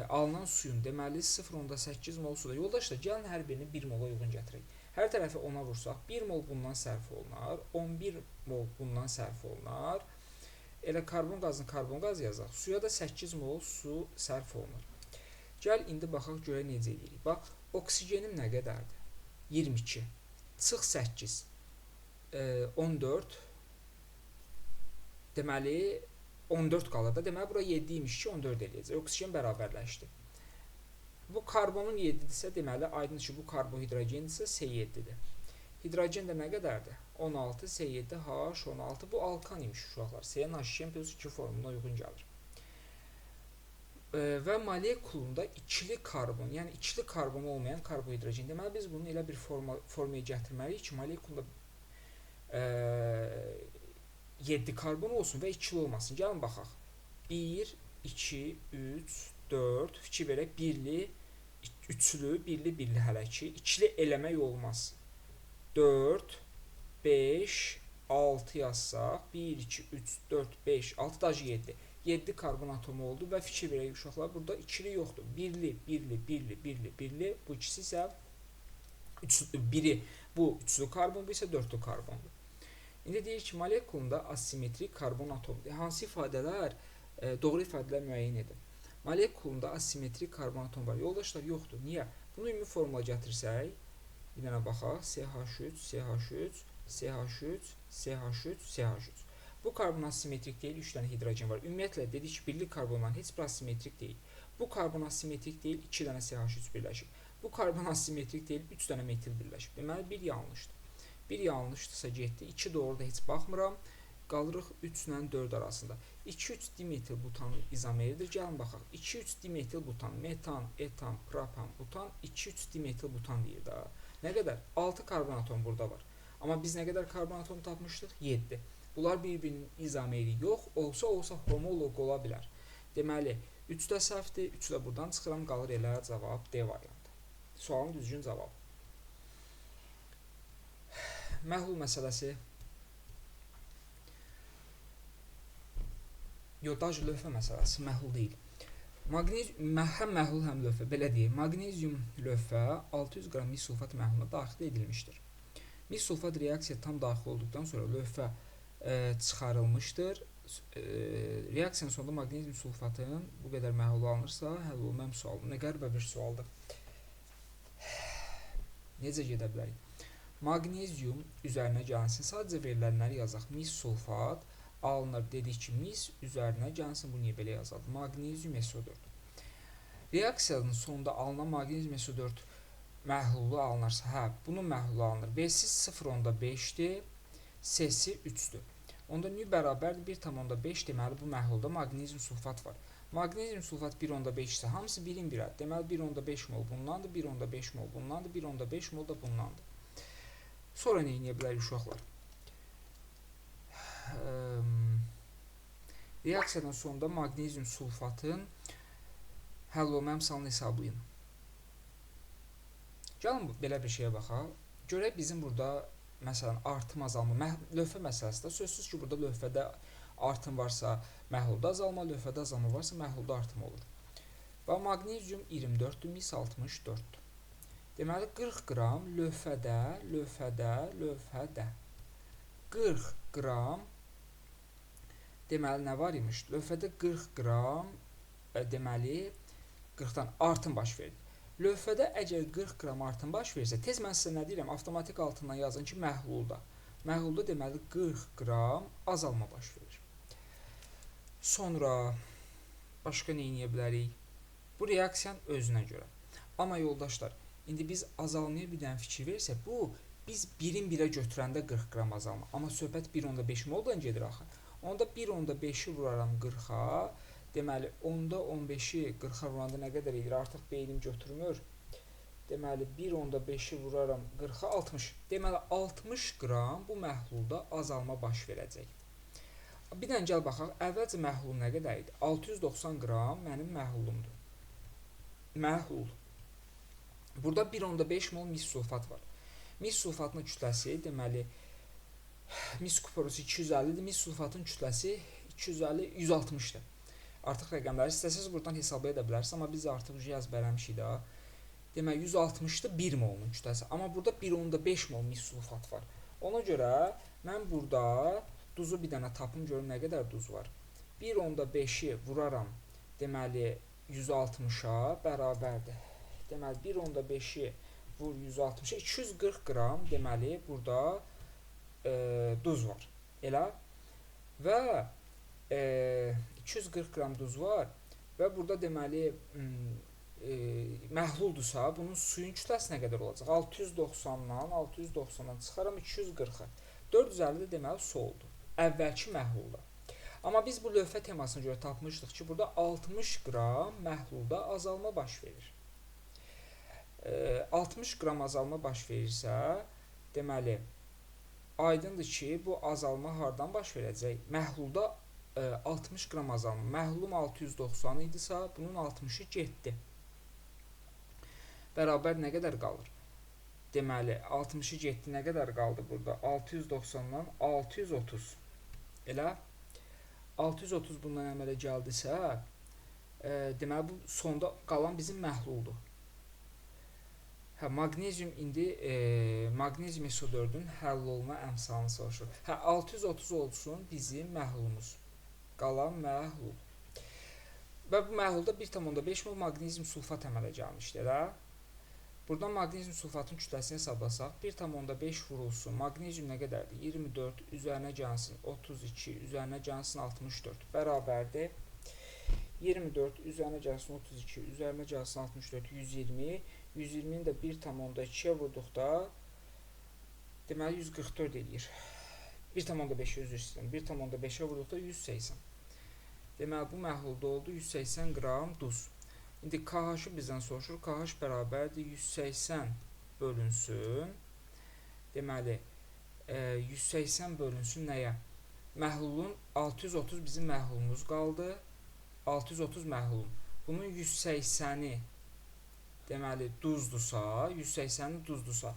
Alınan suyun deməli 0,8 mol suda. Yoldaşlar, gəlin hər birini 1 mola uyğun gətirək. Hər tərəfi 10-a vursaq, 1 mol bundan sərf olunar, 11 mol bundan sərf olunar. Elə karbon qazını karbon qazı yazaq. Suya da 8 mol su sərf olunur. Gəl, indi baxaq, görək necə edirik. Bax, oksigenim nə qədərdir? 22. Çıx 8. 14. deməli 14 qalır da. Deməli bura 7 imiş ki, 14 eləyəcək. Oksigen bərabərləşdi. Bu karbonun 7-dirsə, deməli aydındır ki, bu karbohidrogendirsə C7-dir. Hidrogen də nə qədərdir? 16 C7H16. Bu alkan imiş uşaqlar. CnH2+2 formuluna uyğun gəlir. Və molekulunda ikili karbon, yəni ikili karbon olmayan karbohidrogen. Deməli biz bunu elə bir formaya gətirməliyik ki, molekulunda 7 karbon olsun və ikili olmasın. Gəlin baxaq. 1, 2, 3, 4, fikir verək, birli, üçlü, birli hələ ki, ikili eləmək olmaz. 4, 5, 6 yazsaq, 1, 2, 3, 4, 5, 6 da 7. 7 karbon atomu oldu və fikir verək uşaqlar, burada ikili yoxdur. Birli, bu ikisi isə biri bu üçlü karbon, bu isə dörtlü karbondur. İndi deyir ki, molekulunda asimetrik karbon atomudur. Hansı ifadələr, doğru ifadələr müəyyən edin. Molekulunda asimetrik karbon atomu var. Yoldaşlar, yoxdur. Niyə? Bunu ümumi formula gətirsək, bir dənə baxaq. CH3, CH3, CH3, CH3, CH3. Bu karbon asimetrik deyil, 3 dənə hidrogen var. Ümumiyyətlə, dedik ki, birlik karbonların heç bir asimetrik deyil. Bu karbon asimetrik deyil, 2 dənə CH3 birləşib. Bu karbon asimetrik deyil, 3 dənə metil birləşib. Deməli, bir yanlışdır. Bir yanlışdırsa getdi, 2 doğru da heç baxmıram. Qalırıq 3 ilə 4 arasında. 2,3 dimetil butanın izomeridir. Gəlin baxaq. 2,3 dimetil butan, metan, etan, propan, butan, 2,3 dimetil butan deyir da. Nə qədər? 6 karbon atom burada var. Amma biz nə qədər karbon atom tapmışdıq? 7. Bunlar bir-birinin izomeri yox, olsa homoloq ola bilər. Deməli, 3 də səhvdir, 3 də buradan çıxıram, qalır elə cavab D variantı. Sualın düzgün cavabı. Məhlul məsələsi. Yodaj lövhə məsələsi məhlul deyil. Həm məhlul, həm lövhə, belə deyək. Magnezium lövhə 600 qram mis sulfat məhluluna daxil edilmişdir. Mis sulfat reaksiya tam daxil olduqdan sonra lövhə çıxarılmışdır. Reaksiyanın sonunda magnezium sulfatının bu qədər məhlul alınırsa, həll olmayan sualdır. Nə qəribə bir sualdır. Necə gedə bilərik? Magnezium üzərinə gəlsin. Sadəcə verilənləri yazaq. Mis sulfat alınır. Dedik ki, mis üzərinə gəlsin. Bu niyə belə yazılır? Magnezium SO4. Reaksiyanın sonunda alınan magnezium SO4 məhlulu alınırsa, hə, bunun məhlulu alınır. B-si 0,5-dir, C-si 3-dür. Onda nü bərabərdir 1,5, deməli bu məhlulda magnezium sulfat var. Magnezium sulfat 1,5 isə hamısı 1-in 1-ədir. Deməli 1,5 mol bundandır, 1,5 mol bundandır, 1,5 mol da bundandır. Sonra nə edə bilərik uşaqlar? Reaksiyanın sonunda magnezium sulfatın həll olmayan misalını hesablayın. Gəlin belə bir şeyə baxaq. Görək bizim burada məsələn artım azalma, lövhə məsələsi də sözsüz ki, burada lövhədə artım varsa məhlulda azalma, lövhədə azalma varsa məhlulda artım olur. Və magnezium 24-dür, mis 64-dür. Deməli 40 qram lövhədə 40 qram deməli nə var imiş? Lövhədə 40 qram deməli 40-dan artım baş verir. Lövhədə əgər 40 qram artım baş verirsə, tez mən sizə nə deyirəm? Avtomatik altından yazın ki, məhlulda. Məhlulda deməli 40 qram azalma baş verir. Sonra başqa nə edə bilərik? Bu reaksiyanın özünə görə. Amma yoldaşlar, indi biz azalmaya bir dənə fikir verirsək, bu biz 1-in 1-ə götürəndə 40 qram azalma. Amma söhbət 1,5 moldan gedir axı. Onda 1,5-i vuraram 40-a. Deməli, 10-da 15-i 40-a vuranda nə qədər edir? Artıq beynim götürmür. Deməli, 1,5-i vuraram 40-a 60. Deməli, 60 qram bu məhlulda azalma baş verəcək. Bir dənə gəl baxaq. Əvvəlcə məhlul nə qədər idi? 690 qram mənim məhlulumdur. Məhlul. Burada 1,5 mol mis sulfat var. Mis sulfatının kütləsi, deməli, mis kuporusu 250-dir. Mis sulfatın kütləsi 250, 160-dır. Artıq rəqəmləri istəsəniz buradan hesablaya da bilərsiniz, amma biz artıq yazbərəmişik də. Deməli 160-dır 1 molun kütləsi. Amma burada 1,5 mol mis sulfat var. Ona görə mən burada duzu bir dənə tapım görüm nə qədər duz var. 1,5-i vuraram. Deməli 160-a bərabərdir. Deməli 1,5-i vur 160-a 240 qram deməli burada duz var. Elə və 240 qram duz var və burada deməli məhluldursa, bunun suyun kütləsi nə qədər olacaq? 690-dan çıxaram 240-a. 450 deməli su oldu. Əvvəlki məhlulda. Amma biz bu lövhə temasına görə tapmışdıq ki, burada 60 qram məhlulda azalma baş verir. 60 qram azalma baş verirsə, deməli aydındır ki, bu azalma hardan baş verəcək? Məhlulda 60 qram azalma. Məhlulum 690 idisə, bunun 60-ı getdi. Bərabər nə qədər qalır? Deməli, 60-ı getdi, nə qədər qaldı burada? 690-dan 630. Elə 630 bundan əmələ gəldisə, deməli, bu sonda qalan bizim məhluldur. Maqnezium indi maqnezium SO4-ün həll olma əmsalını soruşur. 630 olsun bizim məhlulumuz. Qalan məhlul. Və bu məhlulda 1,5 mol maqnezium sulfat əmələ gəlmişdir. Buradan maqnezium sulfatın kütləsini hesablasaq, 1,5 vurulsun. Maqnezium nə qədərdir? 24 üzərinə gəlsin 32, üzərinə gəlsin 64. Bərabərdir. 24 üzərinə gəlsin 32, üzərinə gəlsin 64, 120. 120-ni də 1,2-yə vurduqda deməli 144 eləyir. 1,5-ə üzr istəyirəm. 1,5-ə vurduqda 180. Deməli bu məhlulda oldu 180 qram duz. İndi KH-ı bizdən soruşur. KH bərabərdir 180 bölünsün. Deməli 180 bölünsün nəyə? Məhlulun 630 bizim məhlulumuz qaldı. 630 məhlulum. Bunun 180-i deməli duzdursa, 180-i duzdursa,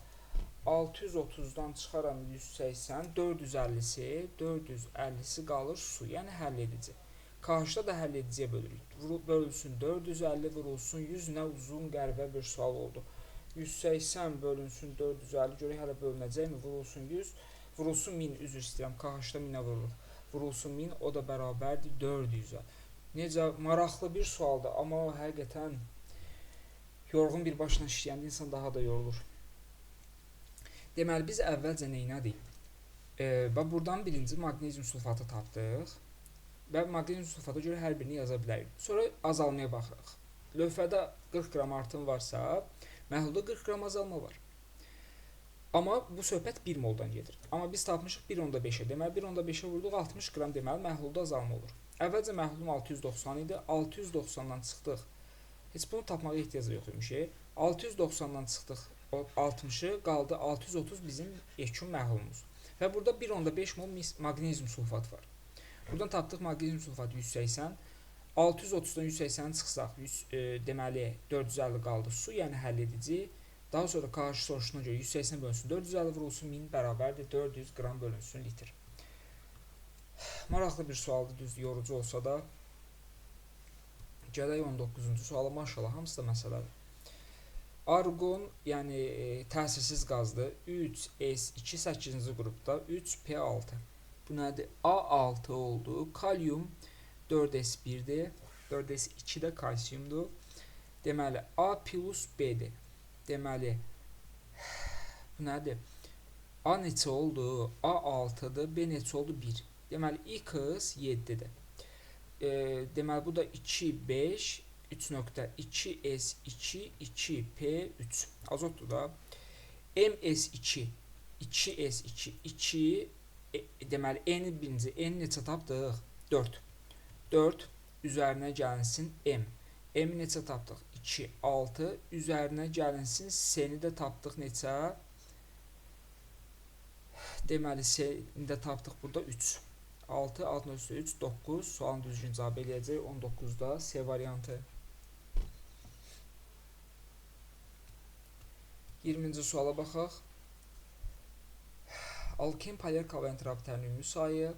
630-dan çıxaram 180, 450-si qalır su, yəni həll edici. KH-da da həll ediciyə bölürük. Bölünsün 450, vurulsun 100, nə uzun qəribə bir sual oldu. 180 bölünsün 450, görək hələ bölünəcəkmi? Vurulsun 100, vurulsun 1000, üzr istəyirəm, KH-da 1000-ə vurulur. Vurulsun 1000, o da bərabərdir 400-ə. Necə maraqlı bir sualdır, amma həqiqətən yorğun bir başla işləyəndə insan daha da yorulur. Deməli, biz əvvəlcə neynədik? Buradan birinci maqnezium sulfatı tapdıq və maqnezium sulfata görə hər birini yaza bilərik. Sonra azalmaya baxırıq. Lövhədə 40 qram artım varsa, məhlulda 40 qram azalma var. Amma bu söhbət 1 moldan gedir. Amma biz tapmışıq 1,5-ə. Deməli, 1,5-ə vurduq, 60 qram deməli, məhlulda azalma olur. Əvvəlcə məhlulum 690 idi, 690-dan çıxdıq. Heç bunu tapmağa ehtiyac yox imiş. 690-dan çıxdıq 60-ı, qaldı 630 bizim yekun məhlulumuz. Və burada 1,5 mol maqnezium sulfat var. Buradan tapdıq maqnezium sulfatı 180. 630-dan 180-i çıxsaq, deməli 450 qaldı su, yəni həll edici. Daha sonra KH soruşuna görə 180 bölünsün 450 vurulsun 1000 bərabərdir 400 qram bölünsün litr. Maraqlı bir sualdır, düz yorucu olsa da. Gələk 19-cu suala, maşallah, hamısı da məsələdir. Argon, yəni təsirsiz qazdır. 3s2 8-ci qrupda 3p6. Bu nədir? A6 oldu. Kalyum 4s1-dir. 4s2 də kalsiyumdur. Deməli, A plus B-dir. Deməli, bu nədir? A neçə oldu? A6-dır. B neçə oldu? 1. Deməli, X 7-dir. Deməli, bu da 2, 5, 3.2s2, 2p3. Azotdur da. ms2, 2s2, 2, deməli, n birinci, n neçə tapdıq? 4. 4 üzərinə gəlinsin m. M neçə tapdıq? 2, 6 üzərinə gəlinsin s-ni də tapdıq neçə? Deməli, s-ni də tapdıq burada 3. 6, 6 üstü 3, 9. Sualın düzgün cavabı eləyəcək 19-da S variantı. 20-ci suala baxaq. Alken poler kovalent rabitənin ümumi sayı,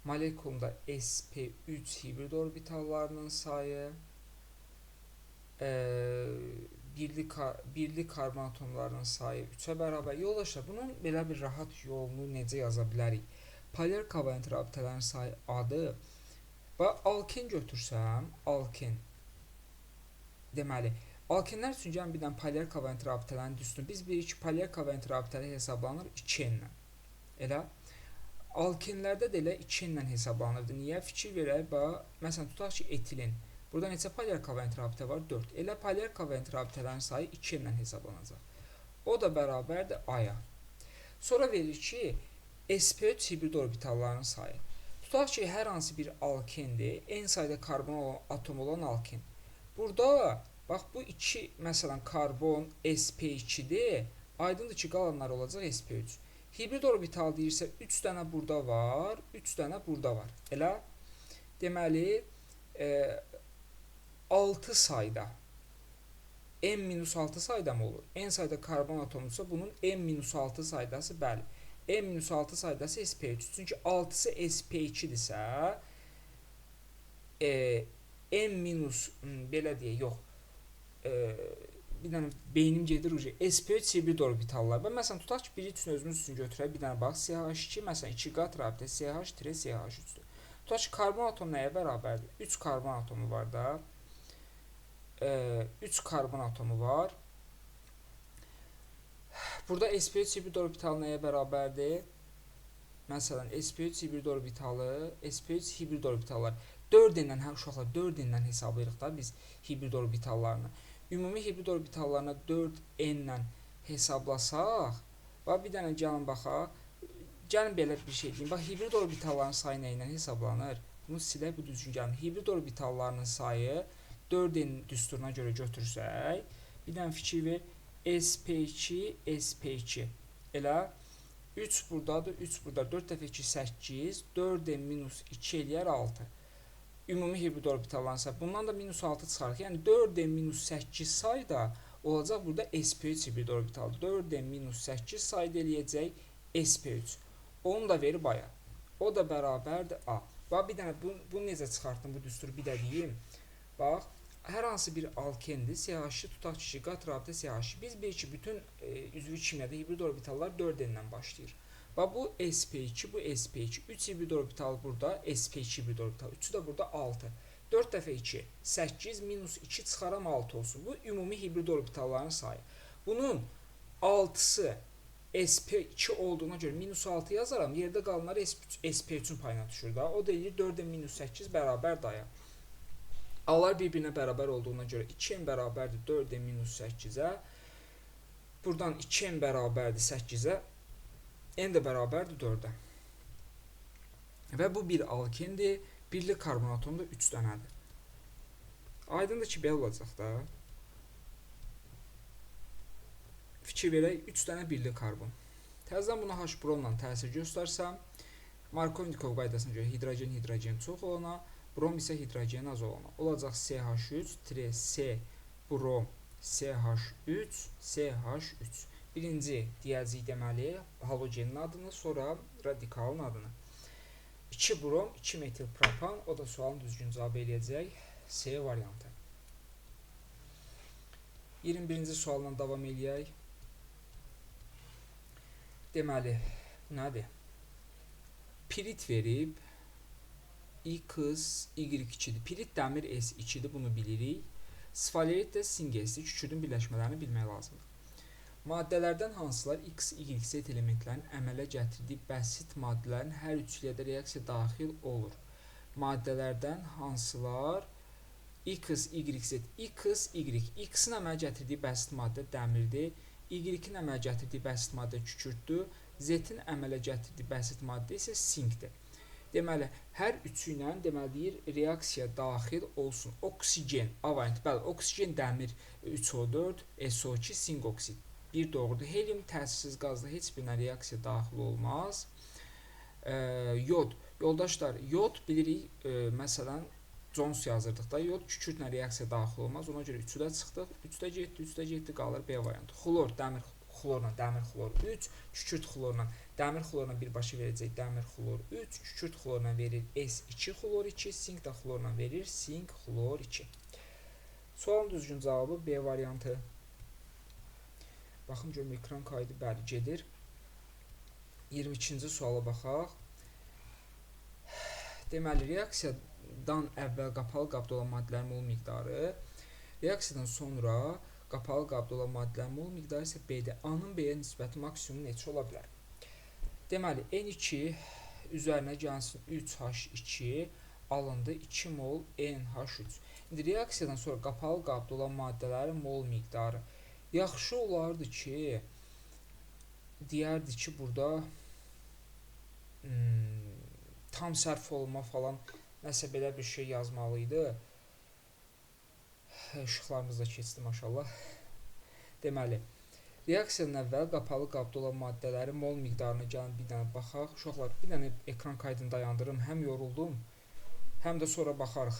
molekulunda sp3 hibrid orbitallarının sayı, birlik karbon atomlarının sayı 3-ə bərabər. Yoldaşlar, bunun belə bir rahat yolunu necə yaza bilərik? Poler kovalent rabitələrin sayı adı və alken götürsəm, alken deməli, alkenlər üçün gəlin bir dənə poler kovalent rabitələrin düzsün. Biz bilirik ki, poler kovalent rabitələri hesablanır 2n-lə. Elə alkenlərdə də elə 2 ilə hesablanırdı. Niyə? Fikir verək, bax, məsələn, tutaq ki, etilin. Burada neçə polyar kovalent rabitə var? 4. Elə polyar kovalent rabitələrin sayı 2 ilə hesablanacaq. O da bərabərdir A-ya. Sonra verir ki, sp3 hibrid orbitalların sayı. Tutaq ki, hər hansı bir alkendir, n sayda karbon atomu olan alken. Burada, bax, bu 2, məsələn, karbon sp2-dir. Aydındır ki, qalanlar olacaq sp3. Hibrid orbital deyirsə, 3 dənə burada var, 3 dənə burada var. Elə, deməli, 6 sayda, n-6 sayda mı olur? N sayda karbon atomuysa, bunun n-6 saydası, bəli. n-6 saydası sp3. Çünki 6-sı sp2-dirsə, n- belə deyək, yox, bir dənə beynim gedir uca, sp3 hibrid orbitallar. Və məsələn, tutaq ki, biri üçün özümüz üçün götürək, bir dənə bax, CH2, məsələn, 2 qat rabitə, CH-CH3-dür. Tutaq ki, karbon atomu nəyə bərabərdir? 3 karbon atomu var da, 3 karbon atomu var. Burada sp3 hibrid orbital nəyə bərabərdir? Məsələn, sp3 hibrid orbitallar 4 ilə, uşaqlar, 4 ilə hesablayırıq da biz hibrid orbitallarını. Ümumi hibrid orbitallarına 4n ilə hesablasaq, bax, bir dənə gəlin baxaq, gəlin belə bir şey deyim. Bax, hibrid orbitalların sayı nə ilə hesablanır? Bunu silək, bu düzgün gəlmir. Hibrid orbitallarının sayı 4n düsturuna görə götürsək, bir dənə fikir ver, sp2, sp2. Elə 3 buradadır, 3 buradadır. 4 dəfə 2, 8, 4n-2 eləyər 6. Ümumi hibrid orbitalların sayı. Bundan da -6 çıxarıq. Yəni 4n-8 sayda olacaq burada sp3 hibrid orbitaldır. 4n-8 sayda eləyəcək sp3. Onu da verib aya. O da bərabərdir A. Bax, bir dənə bunu necə çıxartdım bu düsturu bir də deyim. Bax, hər hansı bir alkendir, CH2 tutaq ki, qat rabitə CH2. Biz bilir ki, bütün üzvü kimyada hibrid orbitallar 4n-dən başlayır. Bax, bu sp2, bu sp2. 3 hibrid orbital burada, sp2 hibrid orbital. 3'ü də burada 6. 4 dəfə 2, 8, -2 çıxaram 6 olsun. Bu ümumi hibrid orbitalların sayı. Bunun 6'sı sp2 olduğuna görə -6 yazaram. Yerdə qalanlar sp3'ün payına düşür da. O da deyir 4n-8 bərabər daya. A'lar bir-birinə bərabər olduğuna görə 2n bərabərdir 4n-8-ə. Buradan 2n bərabərdir 8-ə. N də bərabərdir 4-ə. Və bu bir alkendir. Birlik karbon atomu da 3 dənədir. Aydındır ki, belə olacaq da. Fikir verək, 3 dənə birlik karbon. Təzədən bunu H-bronla təsir göstərsəm, Markovnikov qaydasına görə hidrogen çox olana, brom isə hidrogen az olana. Olacaq CH3, C, brom, CH3, CH3. Birinci deyəcəyik deməli halogenin adını, sonra radikalın adını. 2 brom, 2 metil propan, o da sualın düzgün cavabı eləyəcək C variantı. 21-ci sualla davam eləyək. Deməli, nədir? Pirit verib, X, Y2-dir. Pirit dəmir S2-dir, bunu bilirik. Sfalerit də singesdir, kükürdün birləşmələrini bilmək lazımdır. Maddələrdən hansılar X, Y set elementlərin əmələ gətirdiyi bəsit maddələrin hər üçlüyə də reaksiya daxil olur? Maddələrdən hansılar X, Y set, X, Y. X-in əmələ gətirdiyi bəsit maddə dəmirdir. Y-in əmələ gətirdiyi bəsit maddə kükürdür. Z-in əmələ gətirdiyi bəsit maddə isə sinkdir. Deməli, hər üçü ilə deməli deyir, reaksiya daxil olsun. Oksigen, A variantı, bəli, oksigen dəmir 3O4, SO2, sink oksid. Bir doğrudur. Helium təsirsiz qazda heç birinə reaksiya daxil olmaz. Yod. Yoldaşlar, yod bilirik, məsələn, Jones yazırdıq da, yod kükürdlə reaksiya daxil olmaz. Ona görə 3-də çıxdıq. 3-də getdi, qalır B variantı. Xlor, dəmir xlorla, dəmir xlor 3, kükürd xlorla, dəmir xlorla birbaşa verəcək dəmir xlor 3, kükürd xlorla verir S2 xlor 2, sink də xlorla verir sink xlor 2. Sualın düzgün cavabı B variantı. Baxın görüm ekran kaydı bəli gedir. 22-ci suala baxaq. Deməli, reaksiyadan əvvəl qapalı qabda olan maddələrin mol miqdarı, reaksiyadan sonra qapalı qabda olan maddələrin mol miqdarı isə B-də. A-nın B-yə nisbəti maksimum neçə ola bilər? Deməli, N2 üzərinə gəlsin 3H2 alındı 2 mol NH3. İndi reaksiyadan sonra qapalı qabda olan maddələrin mol miqdarı. Yaxşı olardı ki, deyərdi ki, burada tam sərf olunma falan nəsə belə bir şey yazmalı idi. İşıqlarımız da keçdi maşallah. Deməli, reaksiyadan əvvəl qapalı qabda olan maddələrin mol miqdarına gəlin bir dənə baxaq. Uşaqlar, bir dənə ekran kaydını dayandırım. Həm yoruldum, həm də sonra baxarıq.